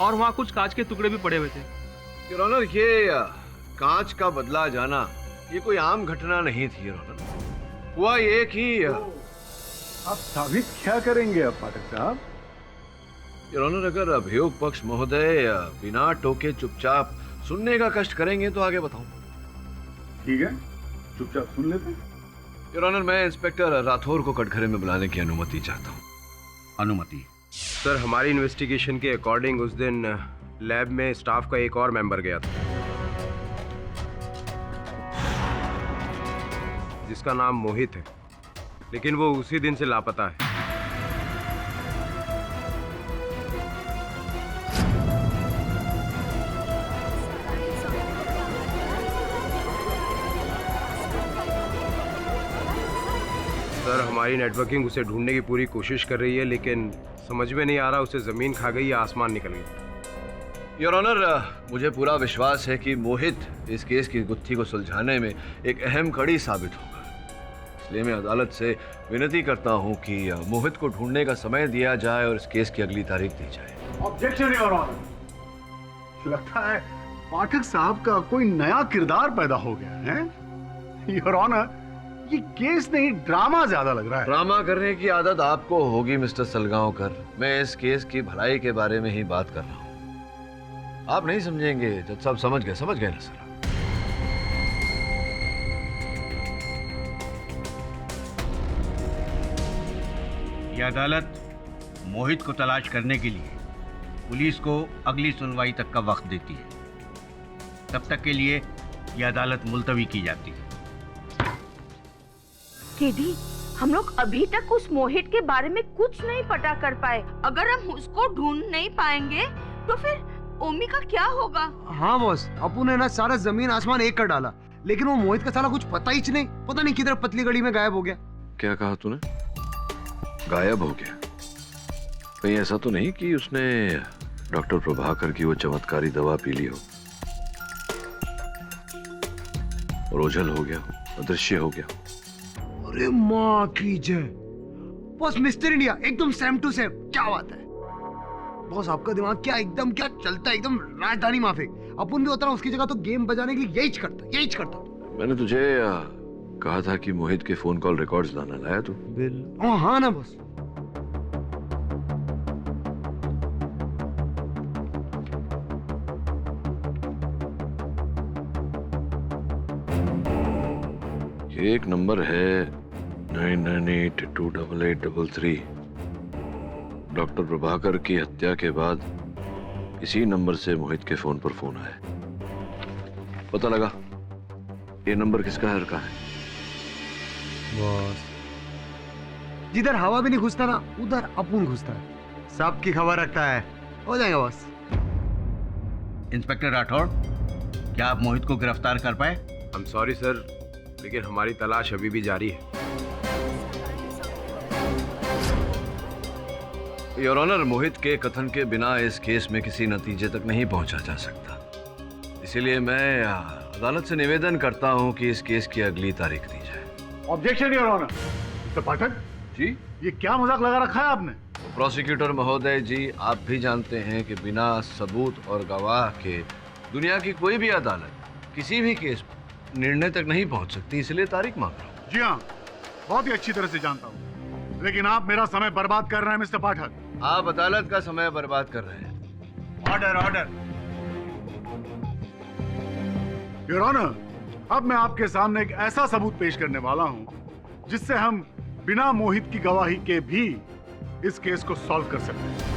और वहाँ कुछ कांच के टुकड़े भी पड़े हुए थे। योर ऑनर, ये कांच का बदला जाना ये कोई आम घटना नहीं थी योर ऑनर। हुआ ये कि आप साबित क्या करेंगे अब पाठक साहब? योर ऑनर, अगर अभियोग पक्ष महोदय बिना टोके चुपचाप सुनने का कष्ट करेंगे तो आगे बताऊं। ठीक है, चुपचाप सुन लेते हैं। योर ऑनर, मैं इंस्पेक्टर राठौर को कटघरे में बुलाने की अनुमति चाहता हूँ। अनुमति? सर, हमारी इन्वेस्टिगेशन के अकॉर्डिंग उस दिन लैब में स्टाफ का एक और मेंबर गया था। जिसका नाम मोहित है, लेकिन वो उसी दिन से लापता है। सर, हमारी नेटवर्किंग उसे ढूंढने की पूरी कोशिश कर रही है, लेकिन समझ में नहीं आ रहा उसे जमीन खा गई या आसमान निकल गई। योर ऑनर, मुझे पूरा विश्वास है कि मोहित इस केस की गुत्थी को सुलझाने में एक अहम कड़ी साबित होगा। इसलिए मैं अदालत से विनती करता हूं कि मोहित को ढूंढने का समय दिया जाए और इस केस की अगली तारीख दी जाए। Objection your honour. लगता है पाठक साहब का कोई नया किरदार पैदा हो गया है। योर ऑनर, ये केस नहीं ड्रामा ज्यादा लग रहा है। ड्रामा करने की आदत आपको होगी मिस्टर सलगांवकर। मैं इस केस की भलाई के बारे में ही बात कर रहा हूं। आप नहीं समझेंगे जज साहब। समझ गए ना सर। यह अदालत मोहित को तलाश करने के लिए पुलिस को अगली सुनवाई तक का वक्त देती है। तब तक के लिए यह अदालत मुलतवी की जाती है। केडी, हम लोग अभी तक उस मोहित के बारे में कुछ नहीं पता कर पाए। अगर हम उसको ढूंढ नहीं पाएंगे तो फिर ओमी का क्या होगा? हाँ बॉस, अपू ने ना सारा जमीन आसमान एक कर डाला, लेकिन वो मोहित का साला कुछ पता ही नहीं। पता नहीं किधर पतली गली में गायब हो गया। क्या कहा तूने? गायब हो गया? कहीं ऐसा तो नहीं कि उसने डॉक्टर प्रभाकर की वो चमत्कारी दवा पी ली हो और ओझल हो गया, अदृश्य हो गया? अरे माँ की जय बॉस, मिस्टर इंडिया एकदम सेम टू सेम। क्या बात है बॉस, आपका दिमाग क्या चलता है, एकदम राजधानी माफिक। अपन भी होता ना उसकी जगह तो गेम बजाने के लिए यही करता। मैंने तुझे कहा था कि मोहित के फोन कॉल रिकॉर्ड्स लाना। लाया तू? हाँ ना बॉस। ये एक नंबर है 99828833। डॉक्टर प्रभाकर की हत्या के बाद इसी नंबर से मोहित के फोन पर फोन आया। पता लगा ये नंबर किसका है, का है? बॉस, जिधर हवा भी नहीं घुसता ना उधर अपुन घुसता है। सबकी खबर रखता है। हो जाएगा बॉस। इंस्पेक्टर राठौड़, क्या आप मोहित को गिरफ्तार कर पाए? आई एम सॉरी सर, लेकिन हमारी तलाश अभी भी जारी है। योर ऑनर, मोहित के कथन के बिना इस केस में किसी नतीजे तक नहीं पहुंचा जा सकता। इसीलिए मैं अदालत से निवेदन करता हूं कि इस केस की अगली तारीख दी जाए। Objection your honour. Mister Pathak ji, ये क्या मजाक लगा रखा है आपने? प्रोसिक्यूटर महोदय जी, आप भी जानते हैं कि बिना सबूत और गवाह के दुनिया की कोई भी अदालत किसी भी केस पर निर्णय तक नहीं पहुंच सकती, इसलिए तारीख मांग रहा हूं। जी हाँ, बहुत ही अच्छी तरह से जानता हूँ, लेकिन आप मेरा समय बर्बाद कर रहे हैं मिस्टर पाठक। आप अदालत का समय बर्बाद कर रहे हैं। ऑर्डर। योर ऑनर, अब मैं आपके सामने एक ऐसा सबूत पेश करने वाला हूं जिससे हम बिना मोहित की गवाही के भी इस केस को सॉल्व कर सकते हैं।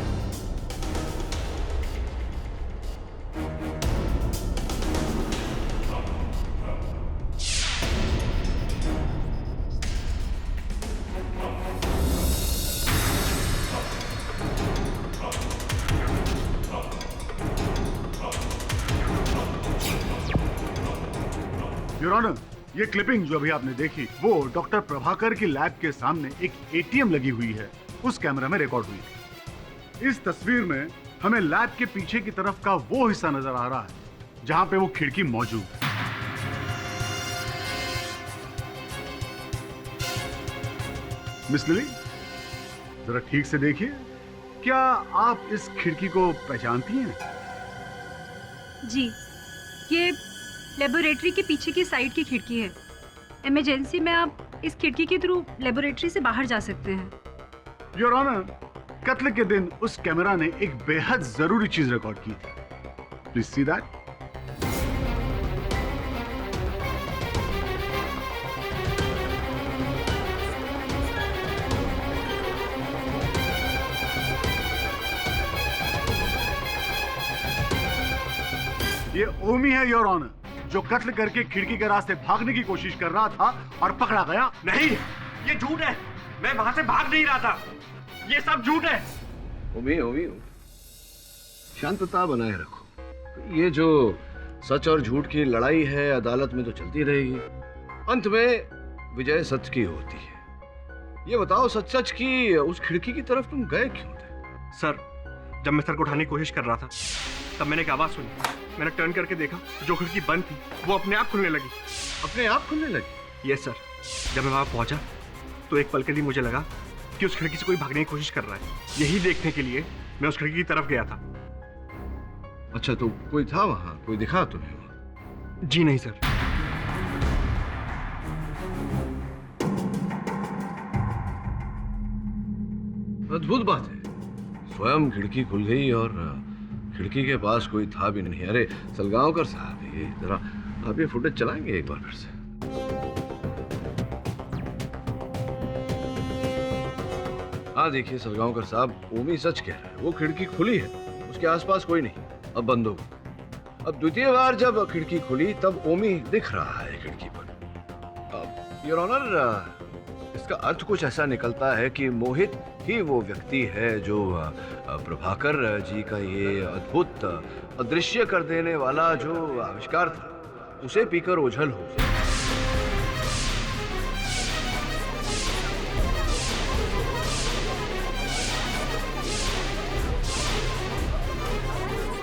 योर ऑनर, ये क्लिपिंग जो अभी आपने देखी वो डॉक्टर प्रभाकर की लैब के सामने एक एटीएम लगी हुई है, उस कैमरा में रिकॉर्ड हुई थी। इस तस्वीर में हमें लैब के पीछे की तरफ का वो हिस्सा नजर आ रहा है जहां पे वो खिड़की मौजूद है। मिस लिली, जरा ठीक से देखिए, क्या आप इस खिड़की को पहचानती हैं? जी, ये लेबोरेटरी के पीछे की साइड की खिड़की है। इमरजेंसी में आप इस खिड़की के थ्रू लेबोरेटरी से बाहर जा सकते हैं। योर ऑनर, कत्ल के दिन उस कैमरा ने एक बेहद जरूरी चीज रिकॉर्ड की थी। Please see that. ये ओमी है योर ऑनर, जो कत्ल करके खिड़की के रास्ते भागने की कोशिश कर रहा था और पकड़ा गया। नहीं, ये झूठ है। मैं वहां से भाग नहीं रहा था। ये सब झूठ है। ओमी, शांतता बनाए रखो। ये जो सच और झूठ की लड़ाई है अदालत में तो चलती रहेगी। अंत में विजय सच की होती है। ये बताओ सच की उस खिड़की की तरफ तुम गए क्यों थे? सर, जब मैं सर को उठाने की कोशिश कर रहा था तब मैंने एक आवाज सुनी। मैंने टर्न करके देखा, जो खिड़की बंद थी वो अपने आप खुलने लगी। अपने आप खुलने लगी? Yes sir. जब मैं वहां पहुंचा तो एक पल के लिए मुझे लगा कि उस खिड़की से कोई भागने की कोशिश कर रहा है। यही देखने के लिए मैं उस खिड़की की तरफ गया था। अच्छा, तो कोई था वहां? कोई दिखा तुम्हें वहां? जी नहीं सर। अद्भुत बात है, स्वयं खिड़की खुल गई और खिड़की के पास कोई था भी नहीं। अरे सलगांवकर साहब, ये जरा आप ये फुटेज चलाएंगे एक बार फिर से? हाँ देखिए सलगांवकर साहब, ओमी सच कह रहा है। वो खिड़की खुली है, उसके आसपास कोई नहीं, अब बंद हो गई। अब द्वितीय बार जब खिड़की खुली तब ओमी दिख रहा है खिड़की पर। योर ऑनर, इसका अर्थ कुछ ऐसा निकलता है कि मोहित ही वो व्यक्ति है जो प्रभाकर जी का ये अद्भुत अदृश्य कर देने वाला जो आविष्कार था उसे पीकर ओझल हो गया।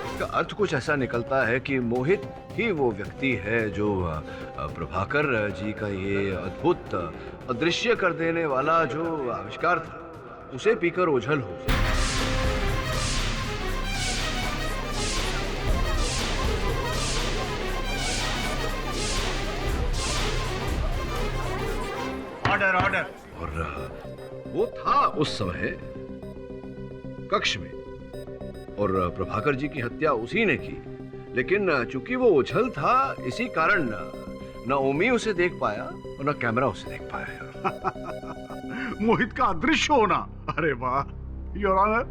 इसका अर्थ कुछ ऐसा निकलता है कि मोहित ही वो व्यक्ति है जो प्रभाकर जी का ये अद्भुत अदृश्य कर देने वाला जो आविष्कार था उसे पीकर ओझल हो गया। Order order. और वो था उस समय कक्ष में और प्रभाकर जी की हत्या उसी ने की, लेकिन चूंकि वो ओझल था इसी कारण न ओमी उसे देख पाया और न कैमरा उसे देख पाया। मोहित का अदृश्य होना, अरे वाह योर ऑनर,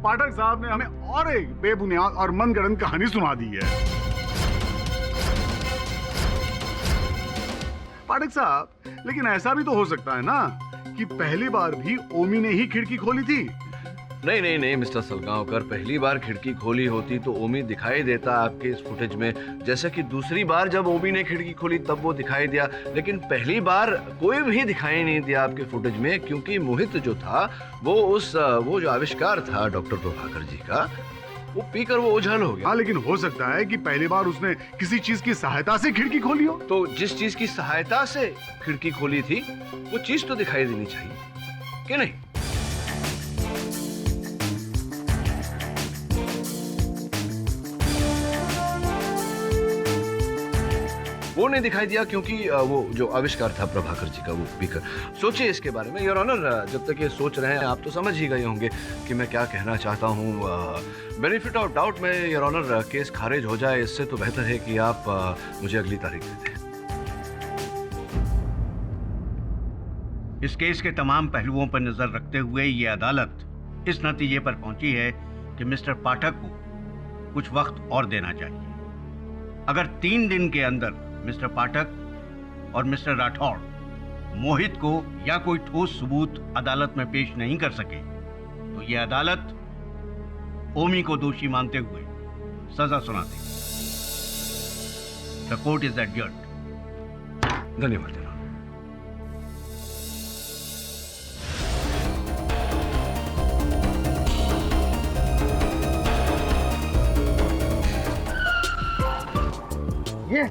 पाठक साहब ने हमें और एक बेबुनियाद और मनगढ़ंत कहानी सुना दी है। पाठक साहब, लेकिन ऐसा भी तो हो सकता है ना कि पहली बार भी ओमी ने ही खिड़की खोली थी। नहीं मिस्टर सलगांवकर, पहली बार खिड़की खोली होती तो ओमी दिखाई देता आपके इस फुटेज में, जैसा कि दूसरी बार जब ओमी ने खिड़की खोली तब वो दिखाई दिया, लेकिन पहली बार कोई भी दिखाई नहीं दिया आपके फुटेज में, क्योंकि मोहित जो था वो जो आविष्कार था डॉक्टर प्रभाकर जी का, वो पीकर वो ओझल हो गया। हाँ, लेकिन हो सकता है कि पहली बार उसने किसी चीज की सहायता से खिड़की खोली हो। तो जिस चीज की सहायता से खिड़की खोली थी वो चीज तो दिखाई देनी चाहिए कि नहीं? वो नहीं दिखाई दिया क्योंकि वो जो आविष्कार था प्रभाकर जी का वो पीकर। सोचिए इसके बारे में योर ऑनर, जब तक ये सोच रहे हैं आप तो समझ ही गए होंगे कि मैं क्या कहना चाहता हूँ। बेनिफिट ऑफ डाउट में योर ऑनर केस खारिज हो जाए, इससे तो बेहतर है कि आप मुझे अगली तारीख दे दें। इस केस के तमाम पहलुओं पर नजर रखते हुए ये अदालत इस नतीजे पर पहुंची है कि मिस्टर पाठक को कुछ वक्त और देना चाहिए। अगर 3 दिन के अंदर मिस्टर पाठक और मिस्टर राठौड़ मोहित को या कोई ठोस सबूत अदालत में पेश नहीं कर सके तो यह अदालत ओमी को दोषी मानते हुए सजा सुना देगी। The court is adjourned. धन्यवाद। ये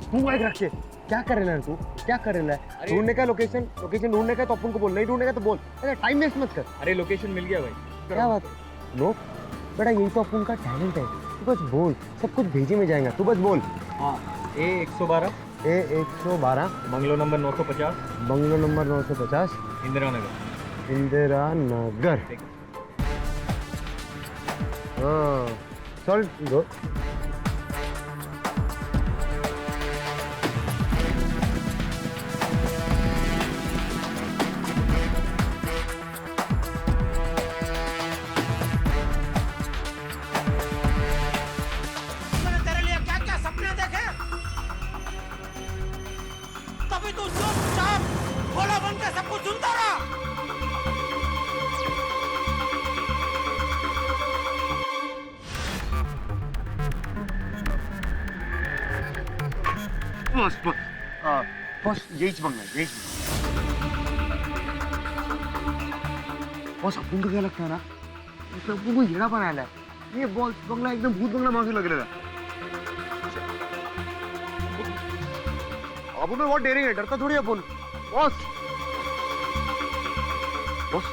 तू बाइक रख के क्या कर रहा है तू? क्या कर रहा है? ढूंढने का लोकेशन ढूंढने का तो अपन को बोल, नहीं ढूंढने का तो बोल। अरे टाइम वेस्ट मत कर। अरे लोकेशन मिल गया भाई। क्या बात? नो बेटा, यही तो अपन का टैलेंट है। तू बस बोल, सब कुछ भेजी में जाएगा। तू बस बोल। हाँ, A112 bungalow number 950 bungalow number 950 Indira Nagar. हाँ चल दो। बॉस बॉस यहीच बंगला है, यहीच बॉस। अपन को क्या लगता है ना, अपन को येड़ा बनाया है ये बॉस बंगला, एकदम भूत बंगला माफी लग रहा है। अपन में बहुत डेरिंग है, डरता थोड़ी अपन बॉस। बॉस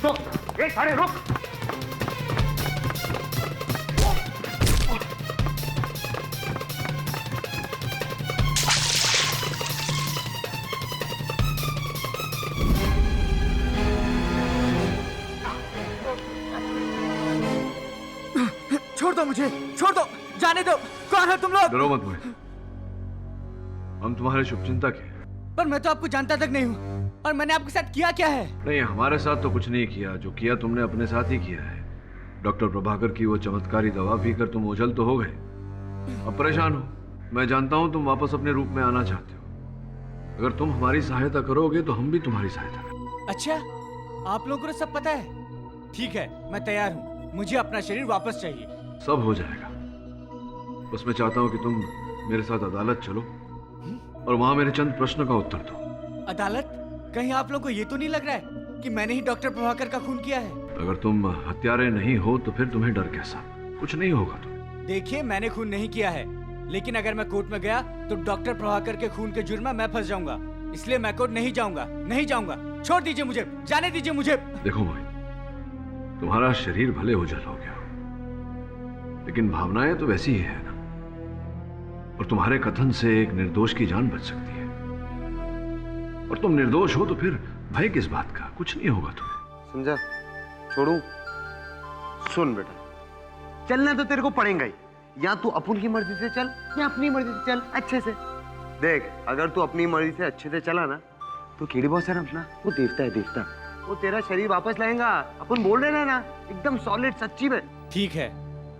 रुक, अरे रुक। छोड़ दो मुझे, छोड़ दो, जाने दो। कौन है तुम लोग? डरो मत मोहित, हम तुम्हारे शुभचिंतक हैं। पर मैं तो आपको जानता तक नहीं हूँ, और मैंने आपके साथ किया क्या है? नहीं, हमारे साथ तो कुछ नहीं किया, जो किया तुमने अपने साथ ही किया है। डॉक्टर प्रभाकर की वो चमत्कारी दवा पीकर तुम ओझल तो हो गए, अब परेशान हो। मैं जानता हूँ तुम वापस अपने रूप में आना चाहते हो। अगर तुम हमारी सहायता करोगे तो हम भी तुम्हारी सहायता करेंगे। अच्छा, आप लोगों को सब पता है? ठीक है, मैं तैयार हूँ। मुझे अपना शरीर वापस चाहिए। सब हो जाएगा, बस मैं चाहता हूँ कि तुम मेरे साथ अदालत चलो और वहां मेरे चंद प्रश्न का उत्तर दो। अदालत? कहीं आप लोगों को ये तो नहीं लग रहा है कि मैंने ही डॉक्टर प्रभाकर का खून किया है? अगर तुम हत्यारे नहीं हो तो फिर तुम्हें डर कैसा? कुछ नहीं होगा तुम्हें। देखिए, मैंने खून नहीं किया है, लेकिन अगर मैं कोर्ट में गया तो डॉक्टर प्रभाकर के खून के जुर्म में मैं फंस जाऊंगा। इसलिए मैं कोर्ट नहीं जाऊंगा, नहीं जाऊंगा। छोड़ दीजिए मुझे, जाने दीजिए मुझे। देखो मोहित, तुम्हारा शरीर भले ओझल हो गया, लेकिन भावनाएं तो वैसी ही है ना। और तुम्हारे कथन से एक निर्दोष की जान बच सकती है, और तुम निर्दोष हो तो फिर भय किस बात का? कुछ नहीं होगा तुम्हें। समझा? छोड़ू? सुन बेटा, चलना तो तेरे को पड़ेगा ही। या तू अपन की मर्जी से चल या अपनी मर्जी से चल, अच्छे से। देख, अगर तू अपनी मर्जी से अच्छे से चला ना तो कीड़ी बॉस है ना अपना, वो देवता है, देवता। वो तेरा शरीर वापस लाएगा। अपन बोल रहे ना, एकदम सॉलिड, सच्ची में। ठीक है,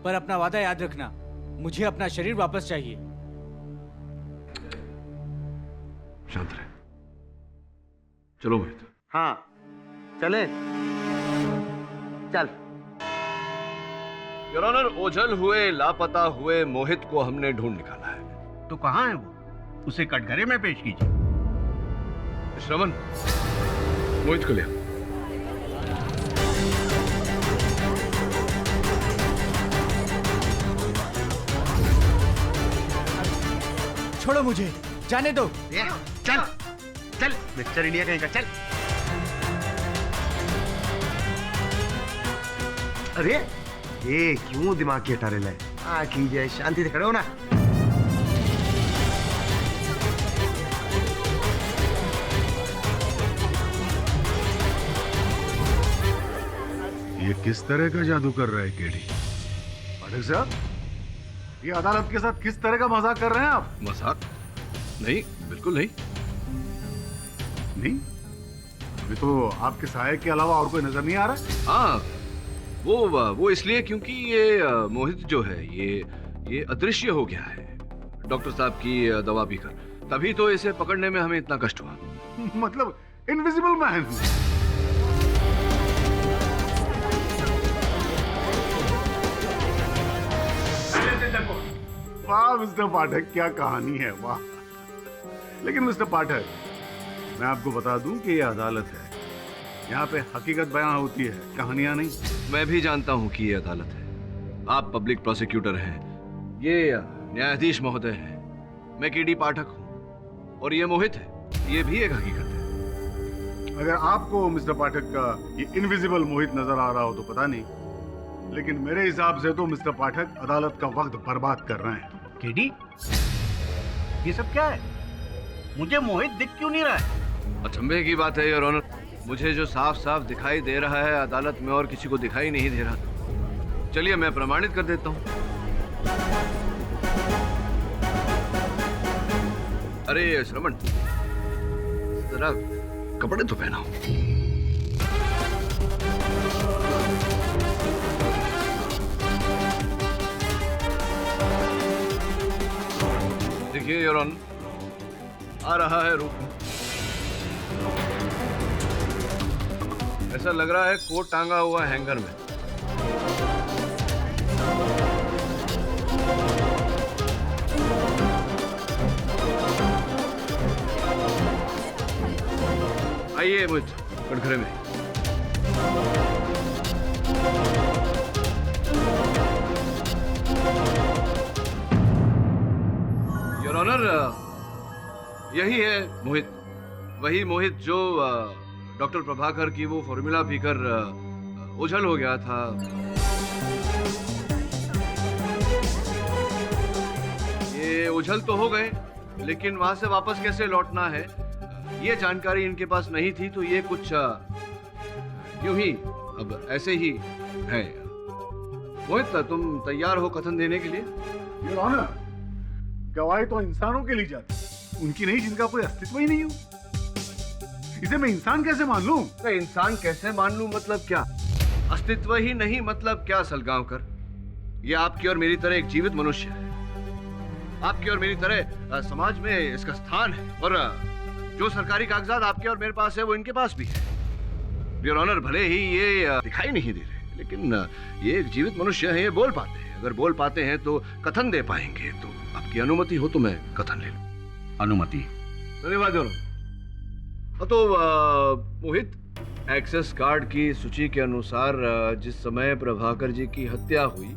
पर अपना वादा याद रखना, मुझे अपना शरीर वापस चाहिए। शांत रहे, चलो मोहित। हाँ, चले, चल। योर ऑनर, ओझल हुए, लापता हुए मोहित को हमने ढूंढ निकाला है। तो कहाँ है वो? उसे कटघरे में पेश कीजिए। श्रवण, मोहित को ले आओ। छोड़ो मुझे, जाने दो। चल चल मिस्टर इंडिया कहीं का, चल। अरे ये क्यों दिमाग की हटा रहे हैं? कीजिए, शांति से खड़े हो ना। ये किस तरह का जादू कर रहा है केडी? पाठक साहब, ये अदालत के साथ किस तरह का मजाक कर रहे हैं आप? मजाक? नहीं, बिल्कुल नहीं। नहीं? अभी तो आपके सहायक के अलावा और कोई नजर नहीं आ रहा? हाँ, वो इसलिए क्योंकि ये मोहित जो है ये अदृश्य हो गया है डॉक्टर साहब की दवा पीकर, तभी तो इसे पकड़ने में हमें इतना कष्ट हुआ। मतलब इनविजिबल मैन। वाह मिस्टर पाठक, क्या कहानी है, वाह। लेकिन मिस्टर पाठक, मैं आपको बता दूं कि ये अदालत है, यहाँ पे हकीकत बयां होती है, कहानियां नहीं। मैं भी जानता हूँ कि ये अदालत है। आप पब्लिक प्रोसिक्यूटर हैं, ये न्यायाधीश महोदय हैं, मैं केडी पाठक हूँ, और ये मोहित है, ये भी एक हकीकत है। अगर आपको मिस्टर पाठक का ये इनविजिबल मोहित नजर आ रहा हो तो पता नहीं, लेकिन मेरे हिसाब से तो मिस्टर पाठक अदालत का वक्त बर्बाद कर रहे हैं। केडी, ये सब क्या है? मुझे मोहित दिख क्यों नहीं रहा है? अचंभे की बात है योर ऑनर, मुझे जो साफ साफ दिखाई दे रहा है अदालत में और किसी को दिखाई नहीं दे रहा। चलिए मैं प्रमाणित कर देता हूँ। अरे श्रवण, जरा कपड़े तो पहनाओ। देखिए योर ऑनर, आ रहा है रूप। ऐसा लग रहा है कोट टांगा हुआ हैंगर में। आइए मोहित, कटघरे में। योर ऑनर, यही है मोहित, वही मोहित जो डॉक्टर प्रभाकर की वो फॉर्मूला पीकर ओझल हो गया था। ये ओझल तो हो गए, लेकिन वहां से वापस कैसे लौटना है ये जानकारी इनके पास नहीं थी, तो ये कुछ यूं ही अब ऐसे ही है। मोहित, तुम तैयार हो कथन देने के लिए? योर ऑनर, गवाही तो इंसानों के लिए जाती, उनकी नहीं जिनका कोई अस्तित्व ही नहीं हो। इसे मैं इंसान कैसे मान लूं? इंसान कैसे मान लूं मतलब क्या? अस्तित्व ही नहीं मतलब क्या सलगांवकर? ये आपकी और मेरी तरह एक जीवित मनुष्य है, आपकी और मेरी तरह समाज में इसका स्थान है, और जो सरकारी कागजात आपके और मेरे पास है वो इनके पास भी है। योर ऑनर, भले ही ये दिखाई नहीं दे रहे, लेकिन ये एक जीवित मनुष्य है, ये बोल पाते हैं। अगर बोल पाते हैं तो कथन दे पाएंगे, तो आपकी अनुमति हो तो मैं कथन ले लूं। अनुमति? धन्यवाद योर ऑनर। तो मोहित, एक्सेस कार्ड की सूची के अनुसार जिस समय प्रभाकर जी की हत्या हुई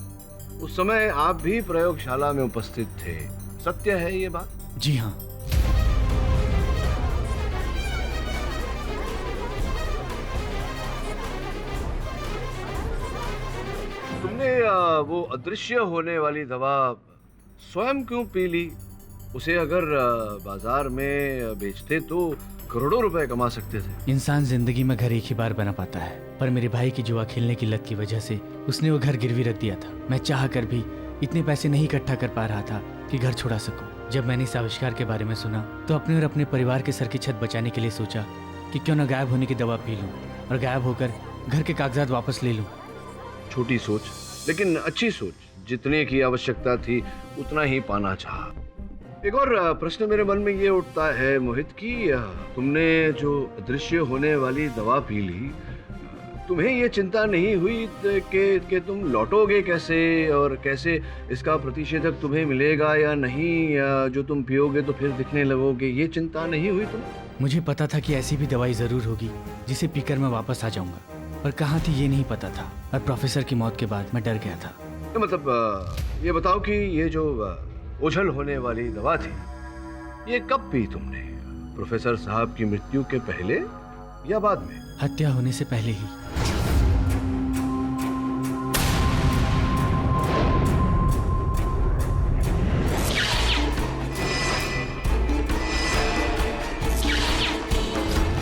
उस समय आप भी प्रयोगशाला में उपस्थित थे, सत्य है ये बात? जी हाँ। तुमने वो अदृश्य होने वाली दवा स्वयं क्यों पी ली? उसे अगर बाजार में बेचते तो करोड़ों रुपए कमा सकते थे। इंसान जिंदगी में घर एक ही बार बना पाता है, पर मेरे भाई की जुआ खेलने की लत की वजह से उसने वो घर गिरवी रख दिया था। मैं चाह कर भी इतने पैसे नहीं इकट्ठा कर पा रहा था कि घर छुड़ा सकूं। जब मैंने इस आविष्कार के बारे में सुना तो अपने और अपने परिवार के सर की छत बचाने के लिए सोचा कि क्यों न गायब होने की दवा पी लूं और गायब होकर घर के कागजात वापस ले लूं। छोटी सोच, लेकिन अच्छी सोच। जितने की आवश्यकता थी उतना ही पाना चाहा। एक और प्रश्न मेरे मन में ये उठता है मोहित कि तुमने जो अदृश्य होने वाली दवा पी ली तुम्हें ये चिंता नहीं हुई कि तुम लौटोगे कैसे और कैसे इसका प्रतिषेधक तुम्हें मिलेगा या नहीं, या जो तुम पियोगे तो फिर दिखने लगोगे, ये चिंता नहीं हुई तुम्हें? मुझे पता था कि ऐसी भी दवाई जरूर होगी जिसे पीकर मैं वापस आ जाऊंगा, पर कहाँ थी ये नहीं पता था। और प्रोफेसर की मौत के बाद मैं डर गया था। तो मतलब ये बताओ कि ये जो ओझल होने वाली दवा थी ये कब पी तुमने? प्रोफेसर साहब की मृत्यु के पहले या बाद में? हत्या होने से पहले ही।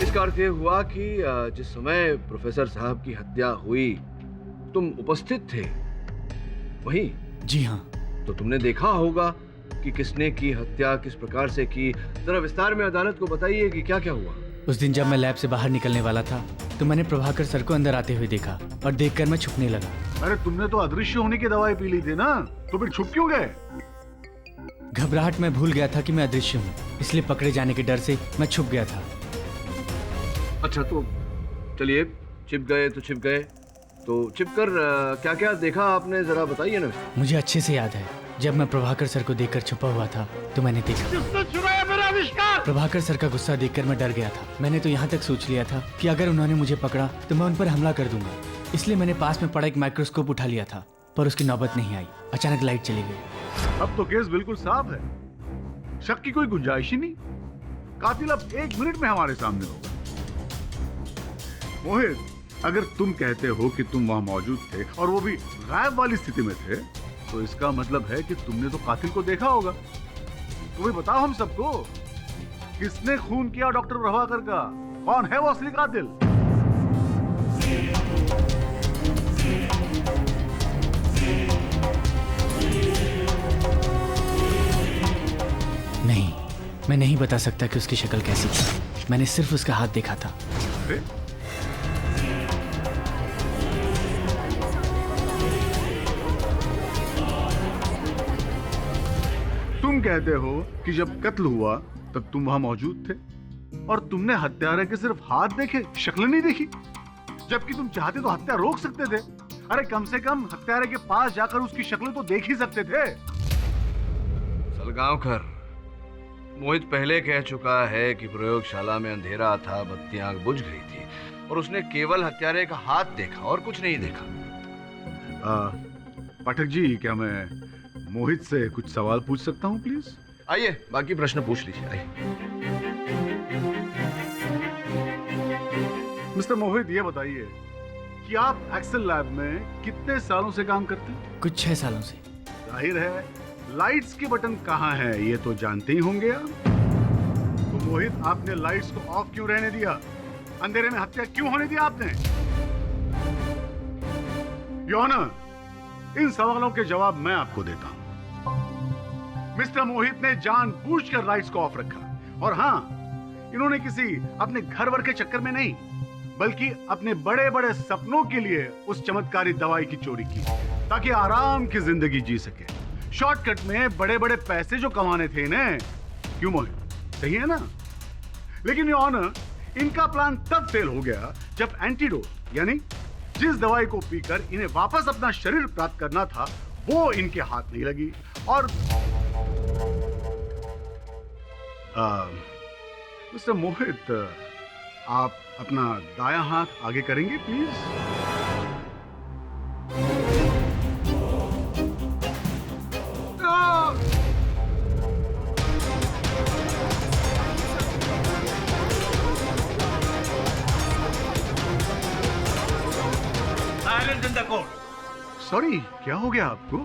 इसका अर्थ ये हुआ कि जिस समय प्रोफेसर साहब की हत्या हुई तुम उपस्थित थे वहीं? जी हाँ। तो तुमने देखा होगा कि किसने की हत्या, किस प्रकार से की। जरा विस्तार में अदालत को बताइए कि क्या क्या हुआ। उस दिन जब मैं लैब से बाहर निकलने वाला था तो मैंने प्रभाकर सर को अंदर आते हुए देखा और देखकर मैं छुपने लगा। अरे तुमने तो अदृश्य होने की दवाई पी ली थी ना, तो फिर छुप क्यों गए? घबराहट में भूल गया था कि मैं अदृश्य हूँ, इसलिए पकड़े जाने के डर से मैं छुप गया था। अच्छा तो चलिए, छिप गए तो छिप गए, तो छिपकर क्या क्या देखा आपने, जरा बताइए ना। मुझे अच्छे से याद है, जब मैं प्रभाकर सर को देखकर छुपा हुआ था तो मैंने देखा। किसने चुराया मेरा आविष्कार? प्रभाकर सर का गुस्सा देखकर मैं डर गया था। मैंने तो यहाँ तक सोच लिया था कि अगर उन्होंने मुझे पकड़ा तो मैं उन पर हमला कर दूंगा, इसलिए मैंने पास में पड़ा एक माइक्रोस्कोप उठा लिया था, पर उसकी नौबत नहीं आई। अचानक लाइट चली गई। अब तो केस बिल्कुल साफ है, शक की कोई गुंजाइश ही नहीं। कातिल अब 1 मिनट में हमारे सामने होगा। मोहित, अगर तुम कहते हो कि तुम वहां मौजूद थे और वो भी गायब वाली स्थिति में थे, तो इसका मतलब है कि तुमने तो कातिल को देखा होगा। तो भाई बताओ हम सबको, किसने खून किया डॉक्टर प्रभाकर का? कौन है वो असली कातिल? नहीं, मैं नहीं बता सकता कि उसकी शक्ल कैसी थी। मैंने सिर्फ उसका हाथ देखा था। तुम कहते हो कि जब कत्ल हुआ तब तुम वहां मौजूद थे और तुमने हत्यारे के सिर्फ हाथ देखे, शक्ल नहीं देखी, जबकि तुम चाहते तो हत्या रोक सकते थे। अरे कम से कम हत्यारे के पास जाकर उसकी शक्ल तो देख ही सकते थे। सलगांवकर, मोहित पहले कह चुका है कि प्रयोगशाला में अंधेरा था, बत्तियां बुझ गई थी और उसने केवल हत्यारे का हाथ देखा और कुछ नहीं देखा। पाठक जी, क्या मैं मोहित से कुछ सवाल पूछ सकता हूँ प्लीज? आइए, बाकी प्रश्न पूछ लीजिए, आइए। मिस्टर मोहित, ये बताइए कि आप एक्सेल लैब में कितने सालों से काम करते हैं? कुछ 6 सालों से। जाहिर है, लाइट्स के बटन कहाँ हैं ये तो जानते ही होंगे आप। तो मोहित, आपने लाइट्स को ऑफ क्यों रहने दिया? अंधेरे में हत्या क्यों होने दिया आपने? योर ऑनर, इन सवालों के जवाब मैं आपको देता हूं। मिस्टर मोहित ने जानबूझकर लाइट्स को ऑफ रखा, और हां, इन्होंने किसी अपने घर वर के चक्कर में नहीं, बल्कि अपने बड़े बड़े सपनों के लिए उस चमत्कारी दवाई की चोरी की, ताकि आराम की जिंदगी जी सके। शॉर्टकट में बड़े बड़े पैसे जो कमाने थे इन्हें। क्यों मोहित, सही है ना? लेकिन योर ऑनर, इनका प्लान तब फेल हो गया जब एंटीडोट, यानी जिस दवाई को पीकर इन्हें वापस अपना शरीर प्राप्त करना था, वो इनके हाथ नहीं लगी। और मिस्टर मोहित, आप अपना दायां हाथ आगे करेंगे प्लीज? सॉरी, क्या हो गया आपको?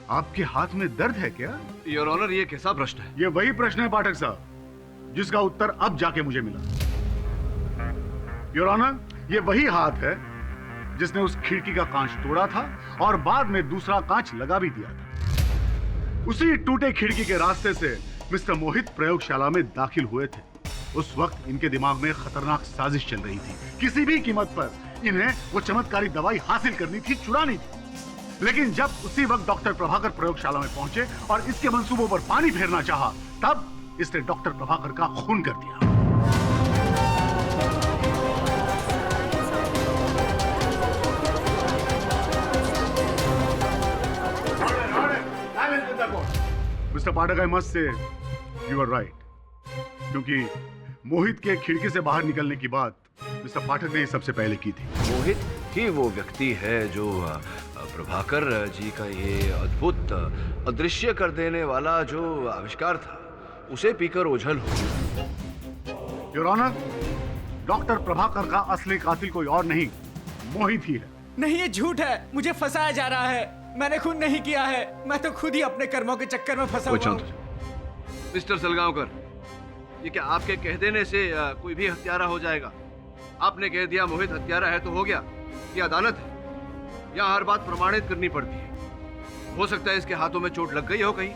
आपके हाथ में दर्द है क्या? योर ऑनर, ये कैसा प्रश्न है? ये वही प्रश्न है पाठक साहब, जिसका उत्तर अब जाके मुझे मिला। योर ऑनर, ये वही हाथ है जिसने उस खिड़की का कांच तोड़ा था और बाद में दूसरा कांच लगा भी दिया था। उसी टूटे खिड़की के रास्ते से मिस्टर मोहित प्रयोगशाला में दाखिल हुए थे। उस वक्त इनके दिमाग में खतरनाक साजिश चल रही थी। किसी भी कीमत पर इन्हें वो चमत्कारी दवाई हासिल करनी थी, चुरानी थी। लेकिन जब उसी वक्त डॉक्टर प्रभाकर प्रयोगशाला में पहुंचे और इसके मंसूबों पर पानी फेरना चाहा, तब इसने डॉक्टर प्रभाकर का खून कर दिया। Mister Pathak, I must say you are right, क्योंकि मोहित के खिड़की से बाहर निकलने की बात मिस्टर पाठक ने सबसे पहले की थी। मोहित ही वो व्यक्ति है जो प्रभाकर जी का ये अद्भुत अदृश्य कर देने वाला जो आविष्कार था उसे पीकर ओझल हो। योर ऑनर, डॉक्टर प्रभाकर का असली कातिल कोई और नहीं, मोहित ही है। नहीं, ये झूठ है, मुझे फंसाया जा रहा है। मैंने खून नहीं किया है, मैं तो खुद ही अपने कर्मों के चक्कर में फंसा हुआ हूं। मिस्टर सलगांवकर, ये क्या आपके कह देने से कोई भी हत्यारा हो जाएगा? आपने कह दिया मोहित हत्यारा है तो हो गया। ये अदालत है, यहाँ हर बात प्रमाणित करनी पड़ती है। हो सकता है इसके हाथों में चोट लग गई हो कहीं,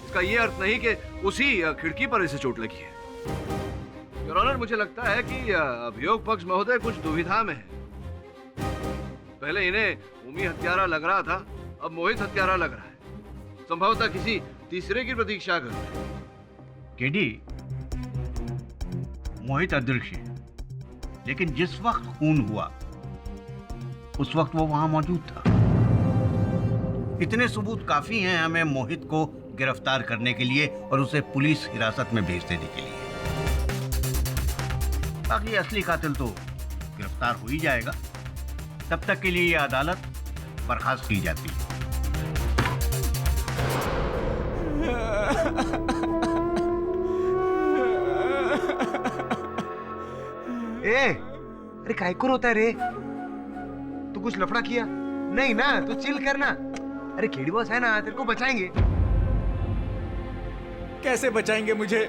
इसका ये अर्थ नहीं कि उसी खिड़की पर इसे चोट लगी है। योर ऑनर, मुझे लगता है कि अभियोग पक्ष महोदय कुछ दुविधा में है। पहले इन्हें भूमि हत्यारा लग रहा था, अब मोहित हत्यारा लग रहा है। संभवतः किसी तीसरे की प्रतीक्षा कर रहे हैं। केडी, मोहित अदृश्य है, लेकिन जिस वक्त खून हुआ उस वक्त वो वहां मौजूद था। इतने सबूत काफी हैं हमें मोहित को गिरफ्तार करने के लिए और उसे पुलिस हिरासत में भेज देने के लिए। बाकी असली कातिल तो गिरफ्तार हो ही जाएगा, तब तक के लिए ये अदालत बर्खास्त की जाती है। अरे काय को रोता है रे? तू कुछ लफड़ा किया? नहीं ना, तो चिल करना। अरे केडी बॉस है ना, तेरे को बचाएंगे। कैसे बचाएंगे मुझे?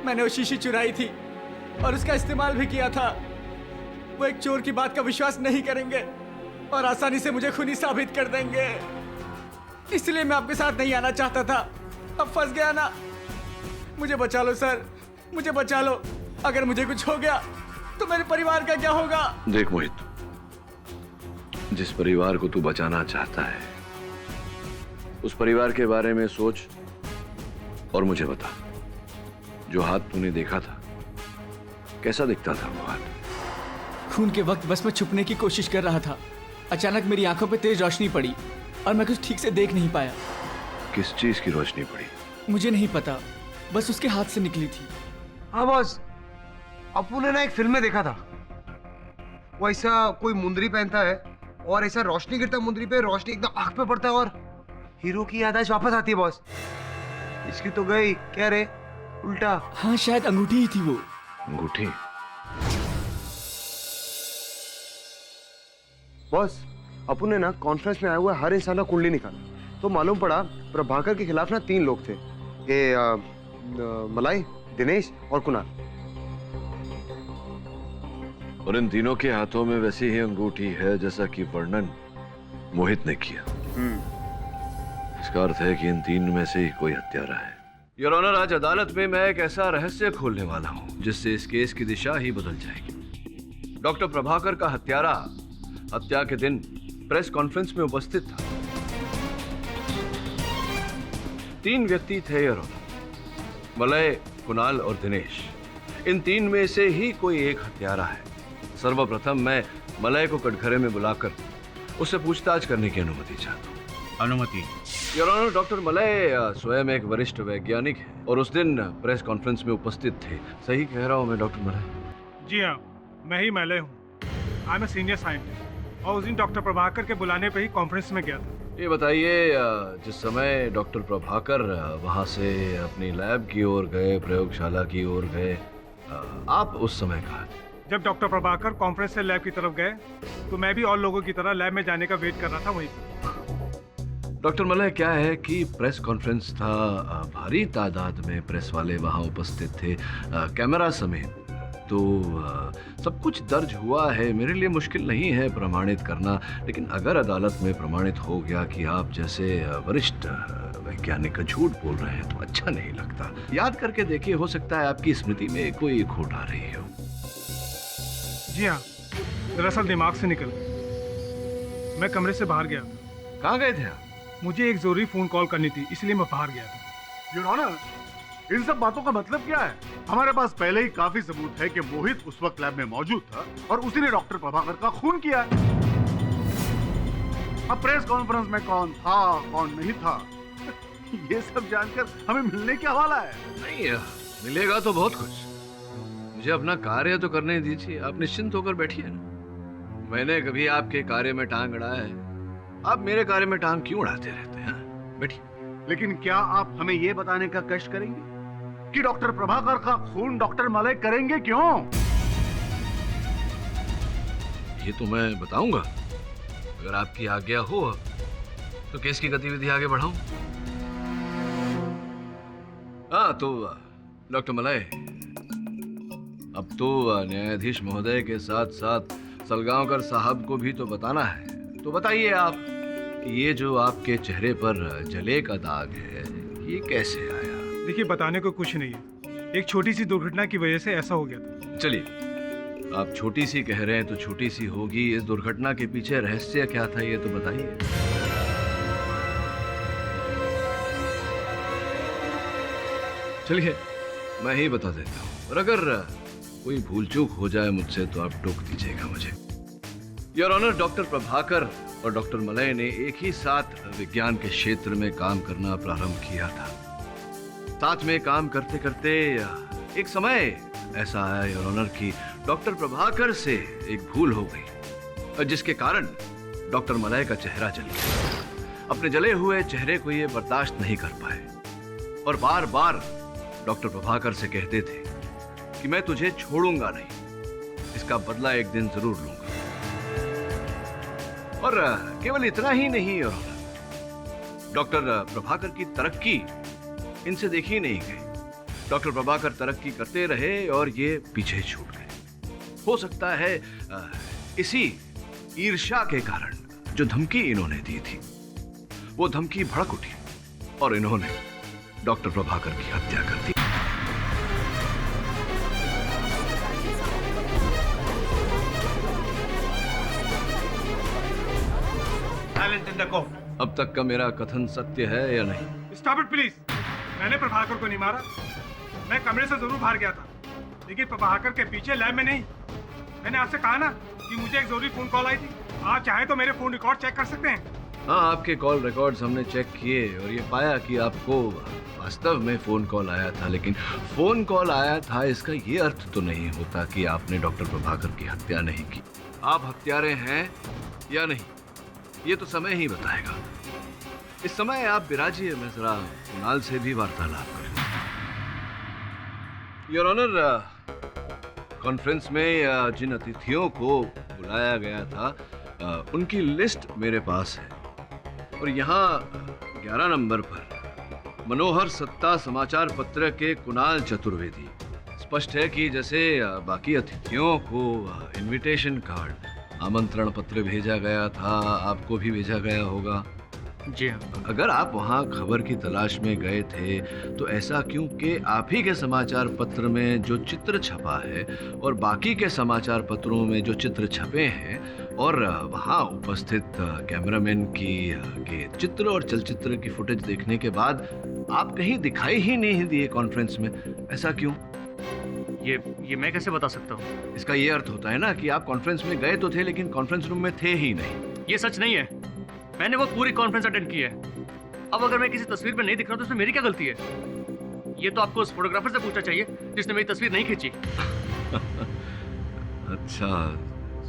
मैंने वो शीशी चुराई थी और उसका इस्तेमाल भी किया था। वो एक चोर की बात का विश्वास नहीं करेंगे और आसानी से मुझे खूनी साबित कर देंगे। इसलिए मैं आपके साथ नहीं आना चाहता था। अब फंस गया ना। मुझे बचा लो सर, मुझे बचा लो। अगर मुझे कुछ हो गया तो मेरे परिवार का क्या होगा? देख मोहित, जिस परिवार को तू बचाना चाहता है उस परिवार के बारे में सोच और मुझे बता। जो हाथ तूने देखा था कैसा दिखता था वो हाथ? खून के वक्त बस मैं छुपने की कोशिश कर रहा था। अचानक मेरी आंखों पे तेज रोशनी पड़ी और मैं कुछ ठीक से देख नहीं पाया। किस चीज की रोशनी पड़ी? मुझे नहीं पता, बस उसके हाथ से निकली थी। हाँ बॉस, अपू ने ना एक फिल्म में देखा था। वो ऐसा कोई मुंदरी पहनता है और ऐसा रोशनी गिरता है मुंदरी पे, रोशनी एकदम आंख पे पड़ता है और हीरो की याददाश्त वापस आती है बॉस। इसकी तो गई, क्या रे? उल्टा। हाँ, शायद अंगूठी ही थी वो। अंगूठी? बॉस, अपू ने ना कॉन्फ्रेंस में आए हुए हर इंसान का कुंडली निकाला तो मालूम पड़ा प्रभाकर के खिलाफ ना 3 लोग थे। ये मलाई, दिनेश और कुणाल। और इन तीनों के हाथों में वैसी ही अंगूठी है जैसा कि वर्णन मोहित ने किया। इसका अर्थ है कि इन 3 में से ही कोई हत्यारा है। योर ऑनर, आज अदालत में मैं एक ऐसा रहस्य खोलने वाला हूं जिससे इस केस की दिशा ही बदल जाएगी। डॉक्टर प्रभाकर का हत्यारा हत्या के दिन प्रेस कॉन्फ्रेंस में उपस्थित था। 3 व्यक्ति थे योर ऑनर, मलय, कुणाल और दिनेश। इन 3 में से ही कोई एक हत्यारा है। सर्वप्रथम मैं मलय को कटघरे में बुलाकर उससे पूछताछ करने की अनुमति चाहता हूँ। अनुमति? योर ऑनर, डॉक्टर मलय स्वयं एक वरिष्ठ वैज्ञानिक है और उस दिन प्रेस कॉन्फ्रेंस में उपस्थित थे। सही कह रहा हूँ मैं डॉक्टर मलय? जी हाँ, मैं ही मलय हूँ। I am a senior scientist और उस दिन डॉक्टर प्रभाकर के बुलाने पे ही कॉन्फ्रेंस में गया था। ये बताइए, जिस समय डॉक्टर प्रभाकर वहाँ से अपनी लैब की ओर गए, प्रयोगशाला की ओर गए, आप उस समय कहाँ थे? जब डॉक्टर प्रभाकर कॉन्फ्रेंस से लैब की तरफ गए तो मैं भी और लोगों की तरह लैब में जाने का वेट कर रहा था वहीं पर। डॉक्टर मलय, क्या है कि प्रेस कॉन्फ्रेंस था, भारी तादाद में प्रेस वाले वहाँ उपस्थित थे, कैमरा समेत, तो सब कुछ दर्ज हुआ है। मेरे लिए मुश्किल नहीं है प्रमाणित करना, लेकिन अगर अदालत में प्रमाणित हो गया कि आप जैसे वरिष्ठ वैज्ञानिक का झूठ बोल रहे हैं तो अच्छा नहीं लगता। याद करके देखिए, हो सकता है आपकी स्मृति में कोई खोट आ रही हो। जी हाँ, दरअसल दिमाग से निकल गया। मैं कमरे से बाहर गया था। कहाँ गए थे आप? मुझे एक जरूरी फोन कॉल करनी थी, इसलिए मैं बाहर गया था। योर ऑनर, इन सब बातों का मतलब क्या है? हमारे पास पहले ही काफी सबूत है कि मोहित उस वक्त लैब में मौजूद था और उसी ने डॉक्टर प्रभाकर का खून किया। अब प्रेस कॉन्फ्रेंस में कौन था कौन नहीं था ये सब जानकर हमें मिलने क्या वाला है? नहीं, मिलेगा तो बहुत कुछ। मुझे अपना कार्य तो करने दीजिए, आप निश्चिंत होकर बैठिए ना। मैंने कभी आपके कार्य में टांग अड़ाया है? आप मेरे कार्य में टांग क्यों अड़ाते रहते हैं? बैठिए। लेकिन क्या आप हमें ये बताने का कष्ट करेंगे कि डॉक्टर प्रभाकर का खून डॉक्टर मलय करेंगे क्यों? ये तो मैं बताऊंगा, अगर आपकी आज्ञा हो तो केस की गतिविधि आगे बढ़ाऊं। हाँ तो डॉक्टर मलय, अब तो न्यायाधीश महोदय के साथ साथ सलगांवकर साहब को भी तो बताना है। तो बताइए आप कि ये जो आपके चेहरे पर जले का दाग है, ये कैसे आया? देखिए, बताने को कुछ नहीं है, एक छोटी सी दुर्घटना की वजह से ऐसा हो गया था। चलिए, आप छोटी सी कह रहे हैं तो छोटी सी होगी। इस दुर्घटना के पीछे रहस्य क्या था, ये तो बताइए। चलिए, मैं ही बता देता हूँ, और अगर कोई भूल चूक हो जाए मुझसे तो आप टोक दीजिएगा मुझे। योर ऑनर, डॉक्टर प्रभाकर और डॉक्टर मलय ने एक ही साथ विज्ञान के क्षेत्र में काम करना प्रारंभ किया था। साथ में काम करते करते एक समय ऐसा आया योर ऑनर कि डॉक्टर प्रभाकर से एक भूल हो गई, जिसके कारण डॉक्टर मलय का चेहरा जल गया। अपने जले हुए चेहरे को ये बर्दाश्त नहीं कर पाए और बार बार डॉक्टर प्रभाकर से कहते थे कि मैं तुझे छोड़ूंगा नहीं, इसका बदला एक दिन जरूर लूंगा। और केवल इतना ही नहीं योर ऑनर, डॉक्टर प्रभाकर की तरक्की इनसे देखी नहीं गई। डॉक्टर प्रभाकर तरक्की करते रहे और ये पीछे छूट गए। हो सकता है इसी ईर्ष्या के कारण जो धमकी इन्होंने दी थी, वो धमकी भड़क उठी और इन्होंने डॉक्टर प्रभाकर की हत्या कर दी। अब तक का मेरा कथन सत्य है या नहीं? Stop it please. मैंने प्रभाकर को नहीं मारा, मैं कमरे से जरूर बाहर गया था, लेकिन प्रभाकर के पीछे लैब में नहीं। मैंने आपसे कहा ना कि मुझे एक जरूरी फोन कॉल आई थी। आप चाहे तो मेरे फोन रिकॉर्ड चेक कर सकते हैं। हाँ, आपके कॉल रिकॉर्ड्स हमने चेक किए और ये पाया कि आपको वास्तव में फोन कॉल आया था, लेकिन फोन कॉल आया था इसका ये अर्थ तो नहीं होता कि आपने डॉक्टर प्रभाकर की हत्या नहीं की। आप हत्यारे हैं या नहीं, ये तो समय ही बताएगा। इस समय आप विराजिए, मैं जरा कुणाल से भी वार्तालाप करूं। योर ऑनर, कॉन्फ्रेंस में जिन अतिथियों को बुलाया गया था उनकी लिस्ट मेरे पास है और यहाँ 11 नंबर पर मनोहर सत्ता समाचार पत्र के कुणाल चतुर्वेदी। स्पष्ट है कि जैसे बाकी अतिथियों को इनविटेशन कार्ड, आमंत्रण पत्र भेजा गया था, आपको भी भेजा गया होगा। जी हाँ। अगर आप वहाँ खबर की तलाश में गए थे तो ऐसा क्यों कि आप ही के समाचार पत्र में जो चित्र छपा है और बाकी के समाचार पत्रों में जो चित्र छपे हैं और वहाँ उपस्थित कैमरामैन के चित्र और चलचित्र की फुटेज देखने के बाद आप कहीं दिखाई ही नहीं दिए कॉन्फ्रेंस में, ऐसा क्यों? ये मैं कैसे बता सकता हूँ? इसका ये अर्थ होता है ना कि आप कॉन्फ्रेंस में गए तो थे लेकिन कॉन्फ्रेंस रूम में थे ही नहीं। ये सच नहीं है, मैंने वो पूरी कॉन्फ्रेंस अटेंड की है। अब अगर मैं किसी तस्वीर में नहीं दिख रहा तो उसमें मेरी क्या गलती है? ये तो आपको उस फोटोग्राफर से पूछना चाहिए जिसने मेरी तस्वीर नहीं खींची। अच्छा,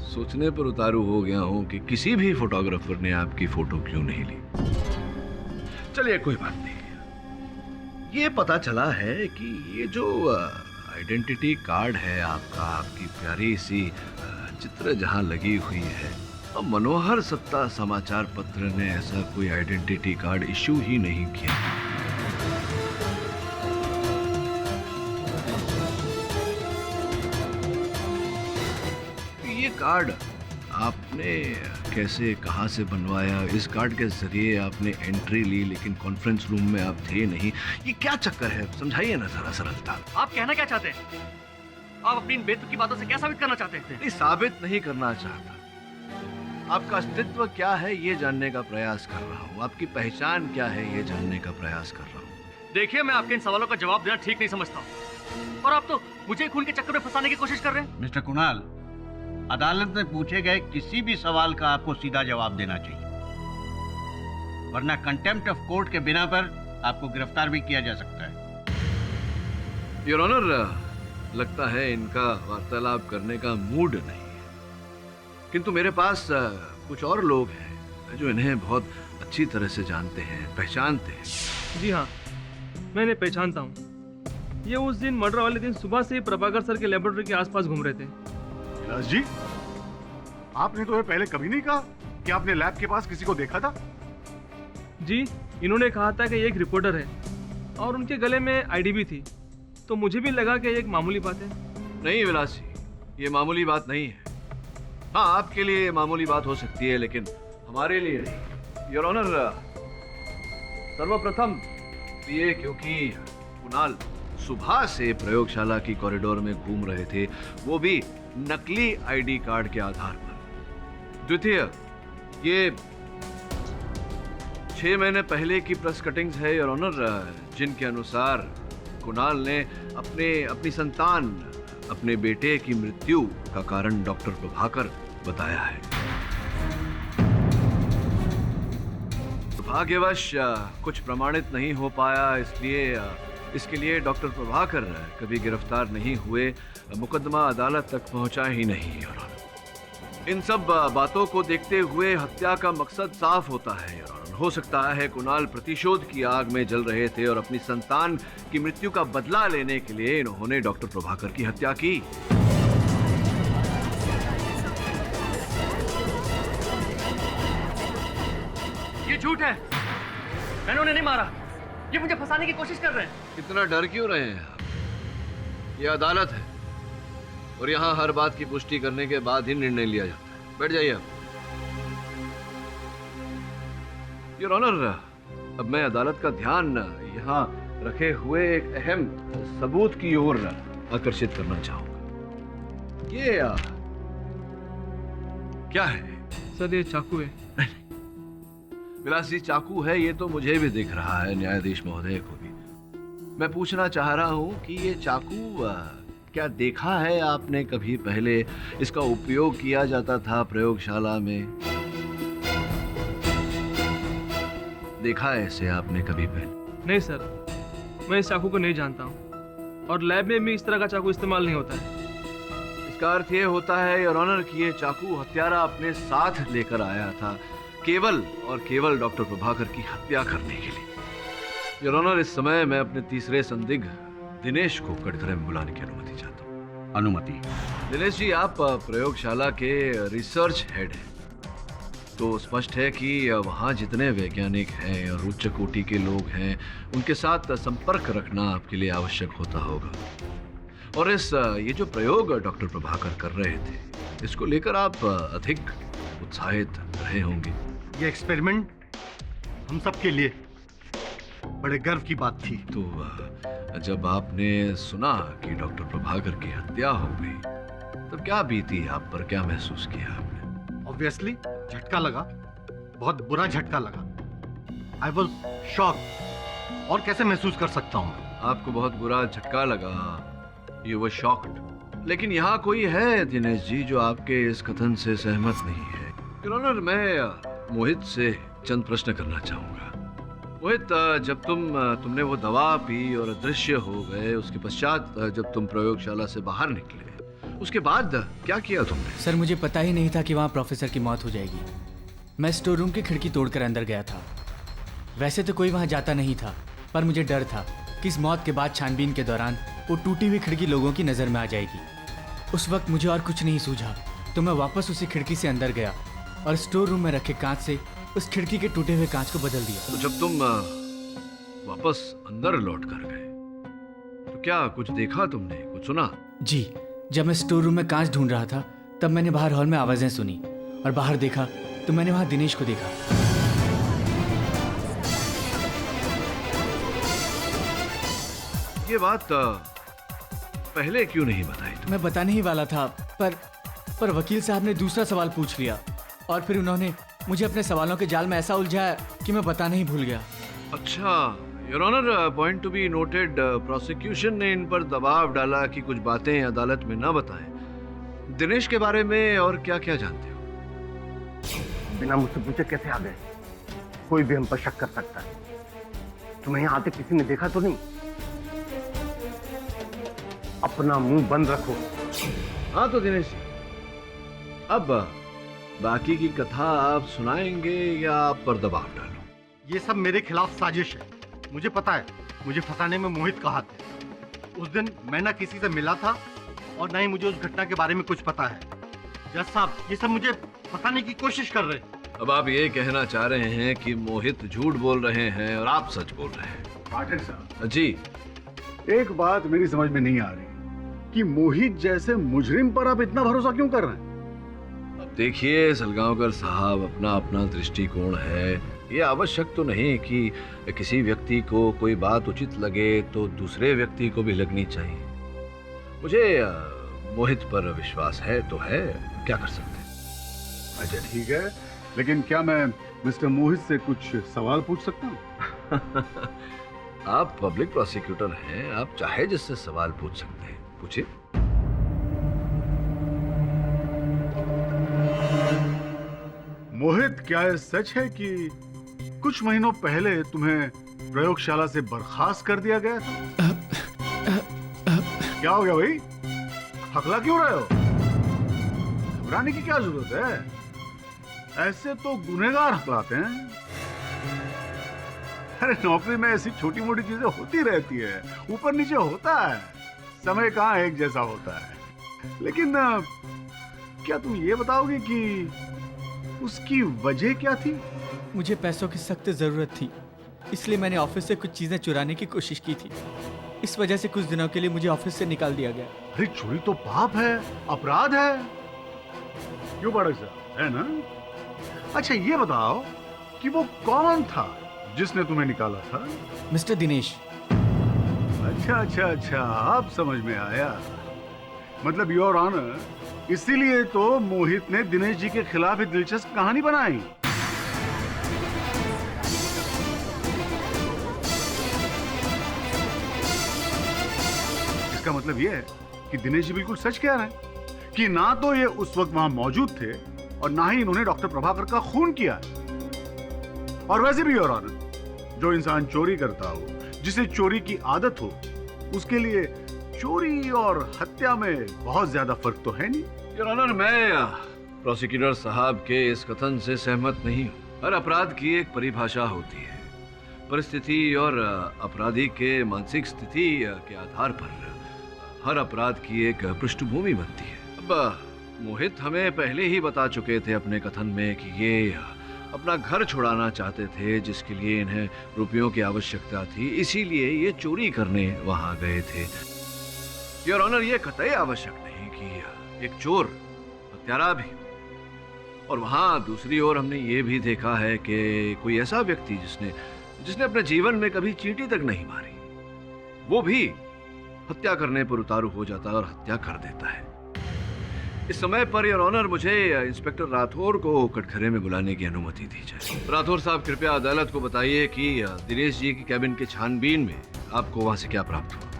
सोचने पर उतारू हो गया हूँ कि किसी भी फोटोग्राफर ने आपकी फोटो क्यों नहीं ली। चलिए कोई बात नहीं। ये पता चला है कि ये जो आइडेंटिटी कार्ड है आपका, आपकी प्यारी सी चित्र जहाँ लगी हुई है, अब मनोहर सत्ता समाचार पत्र ने ऐसा कोई आइडेंटिटी कार्ड इश्यू ही नहीं किया। ये कार्ड आपने कैसे, कहां से बनवाया? इस कार्ड के जरिए आपने एंट्री ली लेकिन कॉन्फ्रेंस रूम में आप थे नहीं। ये क्या चक्कर है, समझाइए ना जरा सरलता। आप कहना क्या चाहते हैं? आप अपनी इन बेतुकी बातों से क्या साबित करना चाहते हैं? नहीं, साबित नहीं करना चाहता, आपका अस्तित्व क्या है ये जानने का प्रयास कर रहा हूँ। आपकी पहचान क्या है ये जानने का प्रयास कर रहा हूँ। देखिए, मैं आपके इन सवालों का जवाब देना ठीक नहीं समझता और आप तो मुझे खून के चक्कर में फंसाने की कोशिश कर रहे हैं। मिस्टर कुणाल, अदालत में पूछे गए किसी भी सवाल का आपको सीधा जवाब देना चाहिए, वरना कंटेम्प्ट ऑफ कोर्ट के बिना पर आपको गिरफ्तार भी किया जा सकता है। योर ऑनर, लगता है इनका वार्तालाप करने का मूड नहीं है, किंतु मेरे पास कुछ और लोग हैं जो इन्हें बहुत अच्छी तरह से जानते हैं, पहचानते हैं। जी हाँ, मैं इन्हें पहचानता हूँ। ये उस दिन मर्डर वाले दिन सुबह से ही प्रभाकर सर के लेबोरेटरी के आसपास घूम रहे थे। विलास जी, आपने तो ये पहले कभी नहीं कहा कि आपने लैब के पास किसी को देखा था? जी, इन्होंने कहा था कि ये एक रिपोर्टर है और उनके गले में आईडी भी थी, तो मुझे भी लगा कि ये एक मामूली बात है। नहीं विलास जी, ये मामूली बात नहीं है। हाँ, आपके लिए मामूली बात हो सकती है, लेकिन हमारे लिए नहीं। योर ऑनर, सर्वप्रथम ये क्योंकि कुणाल सुबह से प्रयोगशाला की कॉरिडोर में घूम रहे थे, वो भी नकली आईडी कार्ड के आधार पर। द्वितीय, ये 6 महीने पहले की प्रेस कटिंग्स है योर ऑनर, जिनके अनुसार कुणाल ने अपनी संतान, अपने बेटे की मृत्यु का कारण डॉक्टर प्रभाकर बताया है। दुर्भाग्यवश कुछ प्रमाणित नहीं हो पाया, इसलिए इसके लिए डॉक्टर प्रभाकर कभी गिरफ्तार नहीं हुए, मुकदमा अदालत तक पहुंचा ही नहीं। योर ऑनर, इन सब बातों को देखते हुए हत्या का मकसद साफ होता है। योर ऑनर, हो सकता है कुणाल प्रतिशोध की आग में जल रहे थे और अपनी संतान की मृत्यु का बदला लेने के लिए इन्होंने डॉक्टर प्रभाकर की हत्या की। ये झूठ है, मैंने उन्हें नहीं मारा। ये मुझे फंसाने की कोशिश कर रहे हैं। इतना डर क्यों रहे हैं आप? ये अदालत है और यहाँ हर बात की पुष्टि करने के बाद ही निर्णय लिया जाता है। बैठ जाइए आप। योर ऑनर, अब मैं अदालत का ध्यान यहाँ रखे हुए एक अहम सबूत की ओर आकर्षित करना चाहूंगा। ये क्या है? सर, ये चाकू है। विलास जी, चाकू है ये तो मुझे भी दिख रहा है, न्यायाधीश महोदय को भी। मैं पूछना चाह रहा हूँ कि ये चाकू क्या देखा है आपने कभी पहले इसका उपयोग किया जाता था प्रयोगशाला में? देखा है इसे आपने कभी पहले? नहीं सर, मैं इस चाकू को नहीं जानता हूँ और लैब में भी इस तरह का चाकू इस्तेमाल नहीं होता है। इसका अर्थ ये होता है योर ऑनर कि ये चाकू हत्यारा अपने साथ लेकर आया था, केवल और केवल डॉक्टर प्रभाकर की हत्या करने के लिए। योर ऑनर, इस समय मैं अपने तीसरे संदिग्ध दिनेश को कटघरे में बुलाने की अनुमति चाहता हूँ। अनुमति? दिनेश जी, आप प्रयोगशाला के रिसर्च हेड हैं, तो स्पष्ट है कि वहाँ जितने वैज्ञानिक हैं और उच्च कोटि के लोग हैं, उनके साथ संपर्क रखना आपके लिए आवश्यक होता होगा। और ये जो प्रयोग डॉक्टर प्रभाकर कर रहे थे, इसको लेकर आप अधिक उत्साहित रहे होंगे। ये एक्सपेरिमेंट हम सबके लिए बड़े गर्व की बात थी। तो जब आपने सुना कि डॉक्टर प्रभाकर की हत्या हो गई, तब क्या बीती आप पर, क्या महसूस किया आपने? ऑब्वियसली झटका लगा, बहुत बुरा झटका लगा। I was shock. और कैसे महसूस कर सकता हूँ? आपको बहुत बुरा झटका लगा, यू वर शॉक्ड। लेकिन यहाँ कोई है दिनेश जी जो आपके इस कथन से सहमत नहीं है। योर ऑनर, मैं मोहित से चंद प्रश्न करना चाहूंगा। मोहित, जब तुमने वो दवा पी और अदृश्य हो गए, उसके पश्चात जब तुम प्रयोगशाला से बाहर निकले, उसके बाद क्या किया तुमने? सर, मुझे पता ही नहीं था कि वहाँ प्रोफेसर की मौत हो जाएगी। मैं स्टोर रूम की खिड़की तोड़कर अंदर गया था। वैसे तो कोई वहाँ जाता नहीं था, पर मुझे डर था कि इस मौत के बाद छानबीन के दौरान वो टूटी हुई खिड़की लोगों की नज़र में आ जाएगी। उस वक्त मुझे और कुछ नहीं सूझा, तो मैं वापस उसी खिड़की से अंदर गया और स्टोर रूम में रखे कांच से उस खिड़की के टूटे हुए कांच को बदल दिया। तो जब तुम वापस अंदर लौट कर गए, तो क्या कुछ देखा तुमने, कुछ सुना? जी, जब मैं स्टोर रूम में कांच ढूंढ रहा था, तब मैंने बाहर हॉल में आवाजें सुनी और बाहर देखा तो मैंने वहां दिनेश को देखा। ये बात पहले क्यों नहीं बताई तुम? मैं बताने ही वाला था, पर वकील साहब ने दूसरा सवाल पूछ लिया और फिर उन्होंने मुझे अपने सवालों के जाल में ऐसा उलझाया कि मैं बताने ही भूल गया। अच्छा, your honour, point to be noted, prosecution ने इन पर दबाव डाला कि कुछ बातें अदालत में न बताएं। दिनेश के बारे में और क्या क्या जानते हो? बिना मुझसे पूछे कैसे आ गए? कोई भी हम पर शक कर सकता है। तुम्हें यहाँ आते किसी ने देखा तो नहीं? अपना मुंह बंद रखो। हाँ तो दिनेश जी, अब बाकी की कथा आप सुनाएंगे या आप पर दबाव डालो? ये सब मेरे खिलाफ साजिश है। मुझे पता है, मुझे फंसाने में मोहित का हाथ है। उस दिन मैं ना किसी से मिला था और ना ही मुझे उस घटना के बारे में कुछ पता है। जज साहब, ये सब मुझे फंसाने की कोशिश कर रहे हैं। अब आप ये कहना चाह रहे हैं कि मोहित झूठ बोल रहे हैं और आप सच बोल रहे हैं? पाठक साहब जी, एक बात मेरी समझ में नहीं आ रही कि मोहित जैसे मुजरिम पर आप इतना भरोसा क्यों कर रहे हैं? अब देखिए सलगांवकर साहब, अपना अपना दृष्टिकोण है। ये आवश्यक तो नहीं कि किसी व्यक्ति को कोई बात उचित लगे तो दूसरे व्यक्ति को भी लगनी चाहिए। मुझे मोहित पर विश्वास है तो है, क्या कर सकते हैं। अच्छा ठीक है, लेकिन क्या मैं मिस्टर मोहित से कुछ सवाल पूछ सकता हूँ? आप पब्लिक प्रोसिक्यूटर हैं, आप चाहे जिससे सवाल पूछ सकते हैं, पूछिए। मोहित, क्या ये सच है कि कुछ महीनों पहले तुम्हें प्रयोगशाला से बर्खास्त कर दिया गया था? क्या हो गया भाई, हकला क्यों रहे हो? घबराने की क्या जरूरत है? ऐसे तो गुनहगार हकलाते हैं। अरे नौकरी में ऐसी छोटी मोटी चीजें होती रहती है, ऊपर नीचे होता है, समय कहाँ एक जैसा होता है। लेकिन क्या तुम ये बताओगे कि उसकी वजह क्या थी? मुझे पैसों की सख्त जरूरत थी, इसलिए मैंने ऑफिस से कुछ चीजें चुराने की कोशिश की थी। इस वजह से कुछ दिनों के लिए मुझे ऑफिस से निकाल दिया गया। अरे चोरी तो पाप है, अपराध है, क्यों पाठक साहब, है ना? अच्छा ये बताओ कि वो कौन था जिसने तुम्हें निकाला था? मिस्टर दिनेश। अच्छा अच्छा अच्छा, अब समझ में आया। मतलब योर ऑनर, इसीलिए तो मोहित ने दिनेश जी के खिलाफ एक दिलचस्प कहानी बनाई। इसका मतलब यह है कि दिनेश जी बिल्कुल सच कह रहे हैं कि ना तो ये उस वक्त वहां मौजूद थे और ना ही इन्होंने डॉक्टर प्रभाकर का खून किया है। और वैसे भी योर ऑनर, जो इंसान चोरी करता हो, जिसे चोरी की आदत हो, उसके लिए चोरी और हत्या में बहुत ज्यादा फर्क तो है नहीं। योर ऑनर, मैं प्रोसिक्यूटर साहब के इस कथन से सहमत नहीं हूँ। हर अपराध की एक परिभाषा होती है, परिस्थिति और अपराधी के मानसिक स्थिति के आधार पर हर अपराध की एक पृष्ठभूमि बनती है। अब मोहित हमें पहले ही बता चुके थे अपने कथन में कि ये अपना घर छुड़ाना चाहते थे, जिसके लिए इन्हें रुपयों की आवश्यकता थी, इसीलिए ये चोरी करने वहां गए थे। योर ऑनर, ये कतई आवश्यक नहीं कि एक चोर हत्यारा भी हो। और वहां दूसरी ओर हमने ये भी देखा है कि कोई ऐसा व्यक्ति जिसने अपने जीवन में कभी चींटी तक नहीं मारी, वो भी हत्या करने पर उतारू हो जाता है और हत्या कर देता है। इस समय पर योर ऑनर, मुझे इंस्पेक्टर राठौर को कटघरे में बुलाने की अनुमति दी जाए। राठौर साहब, कृपया अदालत को बताइए कि दिनेश जी की कैबिन के छानबीन में आपको वहां से क्या प्राप्त हुआ?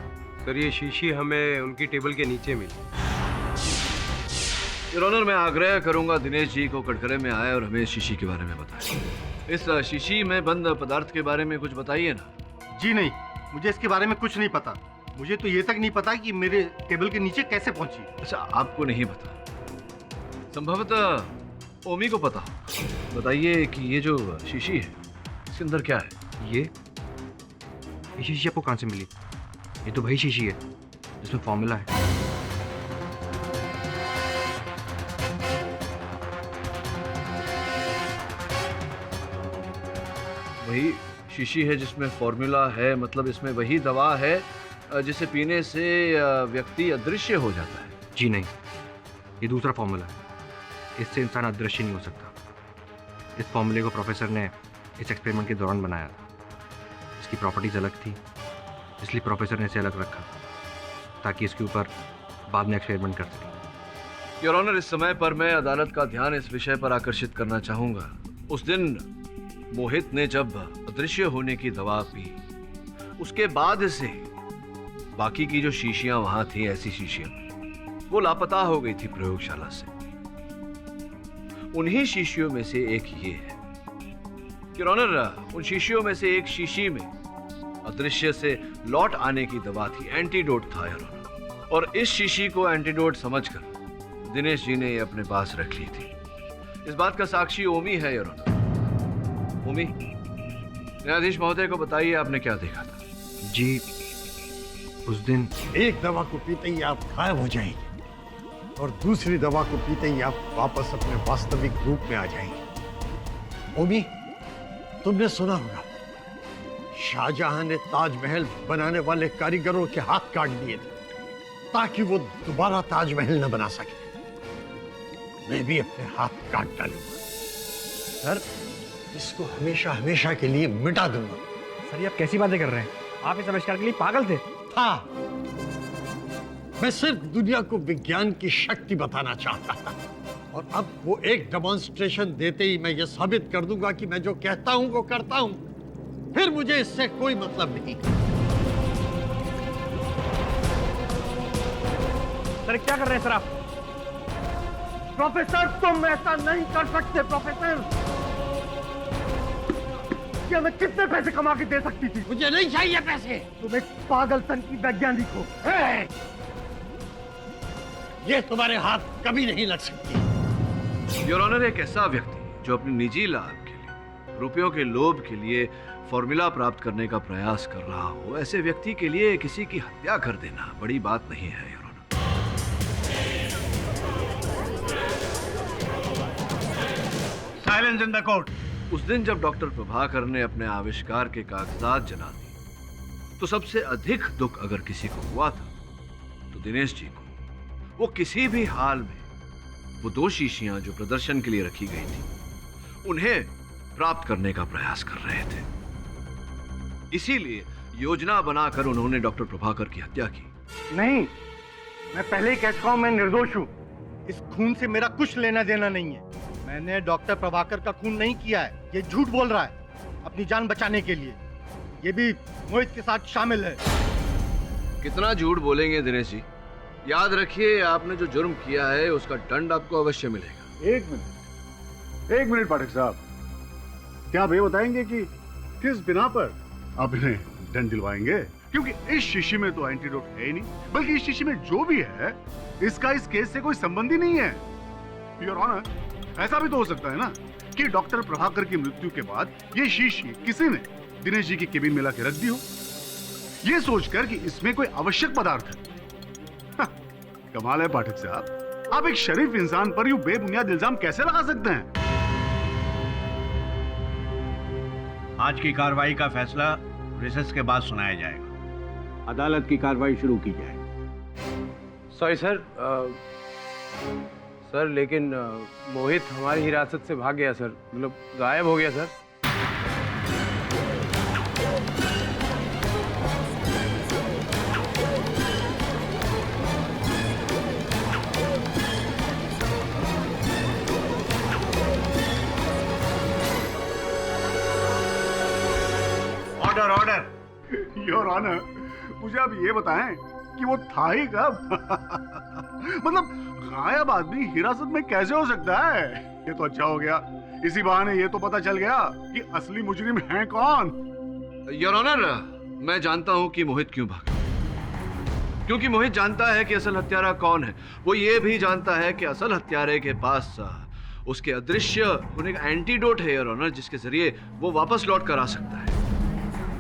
सर, ये शीशी हमें उनकी टेबल के नीचे मिली। योर ऑनर, मैं आग्रह करूंगा दिनेश जी को कटघरे में आए और हमें शीशी के बारे में बताएं। इस शीशी में बंद पदार्थ के बारे में कुछ बताइए ना। जी नहीं, मुझे इसके बारे में कुछ नहीं पता। मुझे तो ये तक नहीं पता कि मेरे टेबल के नीचे कैसे पहुंची। अच्छा, आपको नहीं पता? संभवतः ओमी को पता हो। बताइए कि ये जो शीशी है, इसके अंदर क्या है? ये शीशी आपको कहाँ से मिली? ये तो वही शीशी है जिसमें फॉर्मूला है। वही शीशी है जिसमें फॉर्मूला है, मतलब इसमें वही दवा है जिसे पीने से व्यक्ति अदृश्य हो जाता है? जी नहीं, ये दूसरा फॉर्मूला है। इससे इंसान अदृश्य नहीं हो सकता। इस फॉर्मूले को प्रोफेसर ने इस एक्सपेरिमेंट के दौरान बनाया था। इसकी प्रॉपर्टीज अलग थी, इसलिए प्रोफेसर ने इसे अलग रखा ताकि इसके ऊपर बाद में एक्सपेरिमेंट कर सके। योर ऑनर, इस समय पर मैं अदालत का ध्यान इस विषय पर आकर्षित करना चाहूंगा। उस दिन मोहित ने जब अदृश्य होने की दवा पी, उसके बाद से बाकी की जो शीशियां वहां थी, ऐसी शीशियां, वो लापता हो गई थी प्रयोगशाला से। उन्हीं शीशियों में से एक ये है। योर ऑनर, उन शीशियों में से एक शीशी में अदृश्य से लौट आने की दवा थी, एंटीडोट था योर ऑनर। और इस शीशी को एंटीडोट समझकर दिनेश जी ने ये अपने पास रख ली थी। इस बात का साक्षी ओमी है योर ऑनर। ओमी, न्यायाधीश महोदय को बताइए आपने क्या देखा था। जी, उस दिन एक दवा को पीते ही आप गायब हो जाएंगे और दूसरी दवा को पीते ही आप वापस अपने वास्तविक रूप में आ जाएंगे। ओमी, तुमने सुना होगा शाहजहां ने ताजमहल बनाने वाले कारीगरों के हाथ काट दिए थे ताकि वो दोबारा ताजमहल न बना सके। मैं भी अपने हाथ काट डालूंगा सर, इसको हमेशा हमेशा के लिए मिटा दूंगा। सर, ये आप कैसी बातें कर रहे हैं? आप इस आविष्कार के लिए पागल थे। हाँ, मैं सिर्फ दुनिया को विज्ञान की शक्ति बताना चाहता था और अब वो एक डेमोन्स्ट्रेशन देते ही मैं ये साबित कर दूंगा कि मैं जो कहता हूं वो करता हूं। फिर मुझे इससे कोई मतलब नहीं। सर, क्या कर रहे हैं सर आप? प्रोफेसर, तुम ऐसा नहीं कर सकते। प्रोफेसर, क्या मैं कितने पैसे कमा के दे सकती थी? मुझे नहीं चाहिए पैसे। तुम एक पागलपन की वैज्ञानिक हो। ये तुम्हारे हाथ कभी नहीं लग सकती। योर ऑनर, एक ऐसा व्यक्ति जो अपने निजी लाभ के लिए, रुपयों के लोभ के लिए फॉर्मूला प्राप्त करने का प्रयास कर रहा हो, ऐसे व्यक्ति के लिए किसी की हत्या कर देना बड़ी बात नहीं है your honour. Silence in the court. उस दिन जब डॉक्टर प्रभाकर ने अपने आविष्कार के कागजात जला दिए तो सबसे अधिक दुख अगर किसी को हुआ था तो दिनेश जी को। वो किसी भी हाल में वो 2 शीशियां जो प्रदर्शन के लिए रखी गई थी उन्हें प्राप्त करने का प्रयास कर रहे थे। इसीलिए योजना बनाकर उन्होंने डॉक्टर प्रभाकर की हत्या की। नहीं, मैं पहले ही कह चुका हूं, मैं निर्दोष हूं। इस खून से मेरा कुछ लेना देना नहीं है। मैंने डॉक्टर प्रभाकर का खून नहीं किया है। ये झूठ बोल रहा है अपनी जान बचाने के लिए। ये भी मोहित के साथ शामिल है। कितना झूठ बोलेंगे दिनेश जी? याद रखिए, आपने जो जुर्म किया है उसका दंड आपको अवश्य मिलेगा। एक मिनट पाठक साहब, क्या आप ये बताएंगे कि किस बिना पर आप इन्हें दंड दिलवाएंगे? क्योंकि इस शीशी में तो एंटीडोट है ही नहीं, बल्कि इस शीशी में जो भी है इसका इस केस से कोई संबंध ही नहीं है। योर ऑनर, ऐसा भी तो हो सकता है ना कि डॉक्टर प्रभाकर की मृत्यु के बाद ये शीशी किसी ने दिनेश जी की केबिन में लाके रख दी हो, ये सोचकर कि इसमें कोई आवश्यक पदार्थ है। कमाल है पाठक साहब, आप एक शरीफ इंसान पर यूं बेबुनियाद इल्जाम कैसे लगा सकते हैं? आज की कार्रवाई का फैसला रिसेस के बाद सुनाया जाएगा। अदालत की कार्रवाई शुरू की जाए। सॉरी सर, सर लेकिन मोहित हमारी हिरासत से भाग गया सर, मतलब गायब हो गया sir. Order order. Your honour, मुझे आप ये बताएं कि वो था ही कब? मतलब गायब आदमी हिरासत में कैसे हो सकता है? ये तो अच्छा हो गया, इसी बहाने ये तो पता चल गया कि असली मुजरिम है कौन। योर ऑनर, मैं जानता हूं कि मोहित क्यों भागा। क्योंकि मोहित जानता है कि असल हत्यारा कौन है। वो ये भी जानता है कि असल हत्यारे के पास उसके अदृश्य होने का एंटीडोट है योर ऑनर, जिसके जरिए वो वापस लौट कर आ सकता है।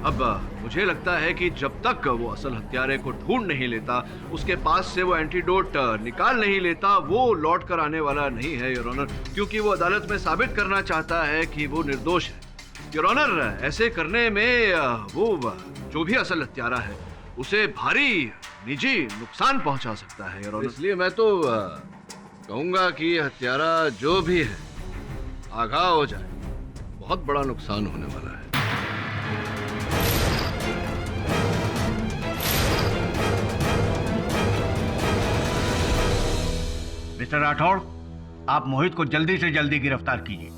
अब मुझे लगता है कि जब तक वो असल हत्यारे को ढूंढ नहीं लेता, उसके पास से वो एंटीडोट निकाल नहीं लेता, वो लौट कर आने वाला नहीं है योर ऑनर, क्योंकि वो अदालत में साबित करना चाहता है कि वो निर्दोष है। योर ऑनर, ऐसे करने में वो जो भी असल हत्यारा है उसे भारी निजी नुकसान पहुंचा सकता है योर ऑनर। इसलिए मैं तो कहूंगा कि हत्यारा जो भी है आगाह हो जाए, बहुत बड़ा नुकसान होने वाला है। मिस्टर राठौड़, आप मोहित को जल्दी से जल्दी गिरफ्तार कीजिए।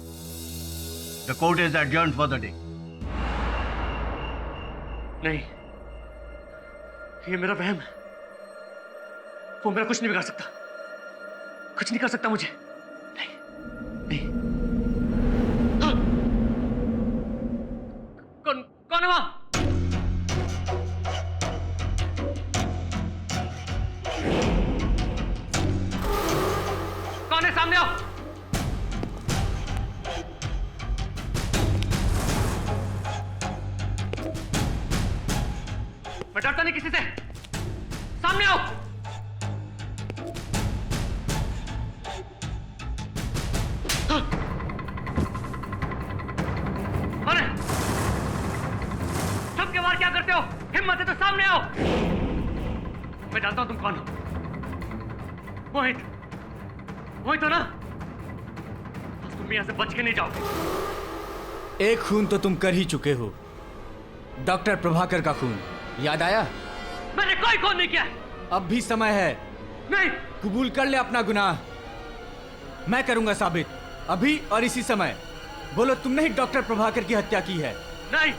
The court is adjourned for the day. नहीं, ये मेरा वहम है। वो मेरा कुछ नहीं बिगाड़ सकता, कुछ नहीं कर सकता मुझे। नहीं, नहीं। कौन है वहां? सामने आओ। मैं डरता नहीं किसी से। सामने आओ। अरे छुप के बाहर क्या करते हो? हिम्मत है तो सामने आओ। मैं जानता हूं तुम कौन हो। मोहित, मोहित हो ना? बस तुम यहां से बच के नहीं जाओगे। एक खून तो तुम कर ही चुके हो, डॉक्टर प्रभाकर का खून। याद आया? मैंने कोई खून नहीं किया। अब भी समय है। नहीं। कबूल कर ले अपना गुनाह। मैं करूंगा साबित, अभी और इसी समय। बोलो, तुमने ही डॉक्टर प्रभाकर की हत्या की है? नहीं।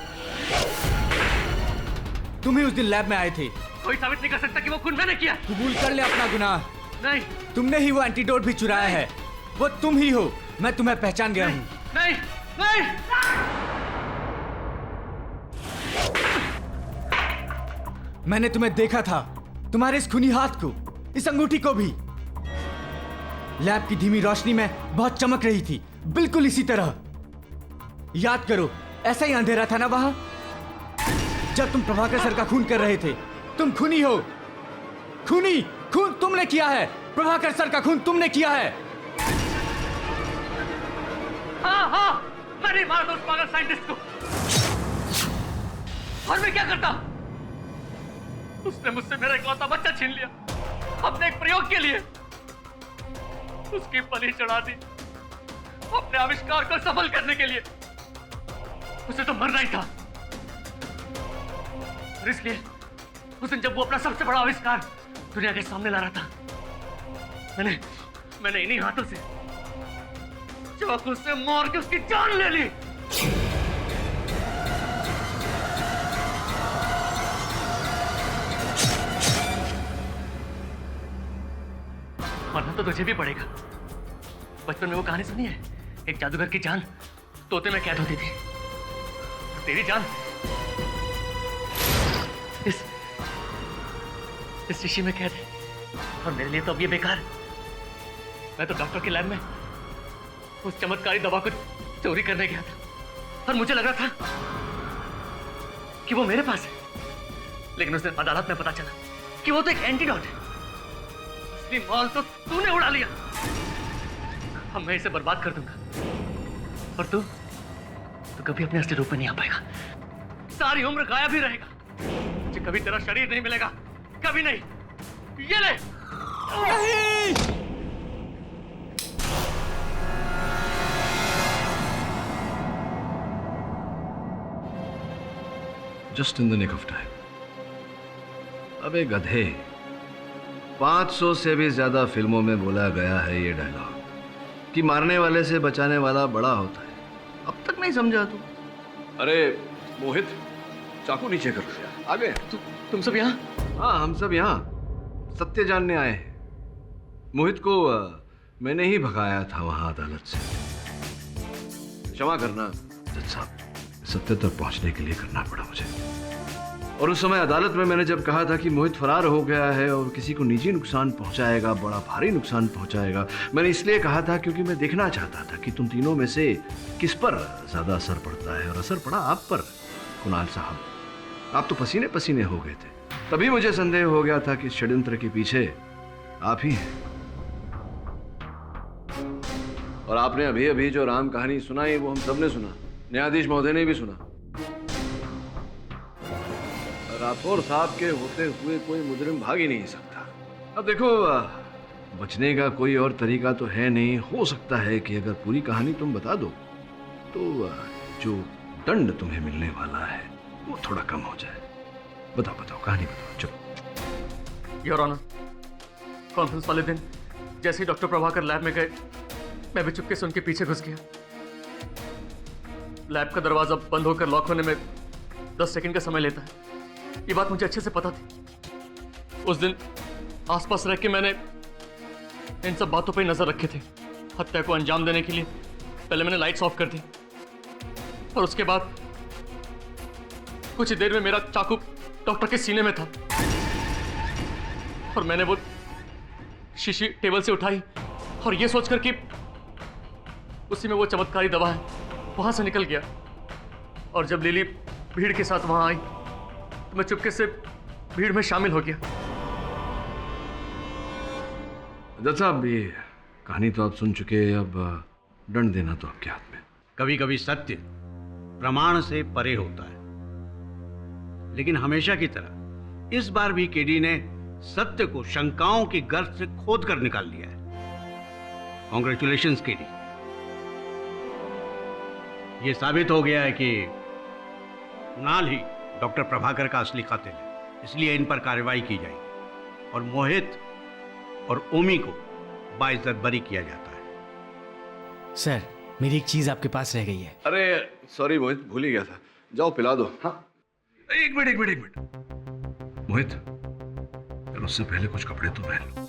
तुम ही उस दिन लैब में आए थे। कोई साबित नहीं कर सकता कि वो खून मैंने किया। कबूल कर ले अपना गुनाह। नहीं। तुमने ही वो एंटीडोट भी चुराया है। वो तुम ही हो। मैं तुम्हें पहचान गया हूँ। नहीं, नहीं। मैंने तुम्हें देखा था, तुम्हारे इस खूनी हाथ को, इस अंगूठी को भी। लैब की धीमी रोशनी में बहुत चमक रही थी, बिल्कुल इसी तरह। याद करो, ऐसा ही अंधेरा था ना वहां, जब तुम प्रभाकर सर का खून कर रहे थे। तुम खूनी हो। खूनी, खून तुमने किया है। प्रभाकर सर का खून तुमने किया है। हाँ हाँ, मैं नहीं मारता उस पागल साइंटिस्ट को। और मैं क्या करता? उसने मुझसे मेरा इकलौता बच्चा छीन लिया, अपने एक प्रयोग के लिए। उसकी बलि चढ़ा दी अपने आविष्कार को सफल करने के लिए। उसे तो मरना ही था। और इसलिए उस दिन जब वो अपना सबसे बड़ा आविष्कार दुनिया के सामने ला रहा था, मैंने इन्हीं हाथों से चाकू से मार के उसकी जान ले ली। मरना तो तुझे भी पड़ेगा। बचपन में वो कहानी सुनी है, एक जादूगर की जान तोते में कैद होती थी। तेरी जान इस शीशी में कैद है। और मेरे लिए तो अब ये बेकार। मैं तो डॉक्टर की लैब में उस चमत्कारी दवा को चोरी करने गया था, और मुझे लग रहा था कि वो मेरे पास है। लेकिन उस दिन अदालत में पता चला कि वो तो एक एंटीडोट है। असली माल तो तूने उड़ा लिया। अब मैं इसे बर्बाद कर दूंगा, और तू कभी अपने असली रूप में नहीं आ पाएगा। सारी उम्र गायब ही रहेगा। मुझे कभी तेरा शरीर नहीं मिलेगा, कभी नहीं। ये ले। नहीं। Just in the nick of time. अबे गधे, 500 से भी ज्यादा फिल्मों में बोला गया है ये डायलॉग कि मारने वाले से बचाने वाला बड़ा होता है। अब तक नहीं समझा तू? अरे मोहित, चाकू नीचे कर लिया। आ गए तुम सब यहाँ? हाँ, हम सब यहाँ सत्य जानने आए हैं। मोहित को मैंने ही भगाया था वहां अदालत से। क्षमा करना जज साहब, सत्य तक पहुंचने के लिए करना पड़ा मुझे। और उस समय अदालत में मैंने जब कहा था कि मोहित फरार हो गया है और किसी को निजी नुकसान पहुंचाएगा, बड़ा भारी नुकसान पहुंचाएगा, मैंने इसलिए कहा था क्योंकि मैं देखना चाहता था कि तुम तीनों में से किस पर ज्यादा असर पड़ता है। और असर पड़ा आप पर, कुणाल साहब। आप तो पसीने पसीने हो गए थे। तभी मुझे संदेह हो गया था कि षड्यंत्र के पीछे आप ही हैं। और आपने अभी अभी जो राम कहानी सुनाई वो हम सबने सुना, न्यायाधीश महोदय ने भी सुना। राठौर साहब के होते हुए कोई मुजरिम भाग ही नहीं सकता। अब देखो, बचने का कोई और तरीका तो है नहीं। हो सकता है कि अगर पूरी कहानी तुम बता दो तो जो दंड तुम्हें मिलने वाला है वो थोड़ा कम हो जाए। बताओ बताओ, कहानी बताओ। चलो। योर ऑनर, कॉन्फ्रेंस वाले दिन जैसे ही डॉक्टर प्रभाकर लैब में गए, मैं भी चुपके से उनके पीछे घुस गया। लैब का दरवाजा बंद होकर लॉक होने में 10 सेकंड का समय लेता है। ये बात मुझे अच्छे से पता थी। उस दिन आसपास रह के मैंने इन सब बातों पे नजर रखे थे। हत्या को अंजाम देने के लिए पहले मैंने लाइट्स ऑफ कर दी, और उसके बाद कुछ ही देर में मेरा चाकू डॉक्टर के सीने में था, और मैंने वो शीशी टेबल से उठाई और ये सोचकर कि उसी में वो चमत्कारी दवा है, वहां से निकल गया। और जब लिली भीड़ के साथ वहां आई तो मैं चुपके से भीड़ में शामिल हो गया। जज साहब, ये कहानी तो आप सुन चुके हैं, अब दंड देना तो आपके हाथ में। कभी कभी सत्य प्रमाण से परे होता है, लेकिन हमेशा की तरह इस बार भी केडी ने सत्य को शंकाओं की गर्त से खोद कर निकाल लिया है। Congratulations KD. ये साबित हो गया है कि कुणाल ही डॉक्टर प्रभाकर का असली कातिल है, इसलिए इन पर कार्रवाई की जाएगी और मोहित और ओमी को बाइज्जत बरी किया जाता है। सर, मेरी एक चीज आपके पास रह गई है। अरे सॉरी मोहित, भूल ही गया था। जाओ पिला दो। हाँ, एक मिनट। मोहित, यार उससे पहले कुछ कपड़े तो पहन लो।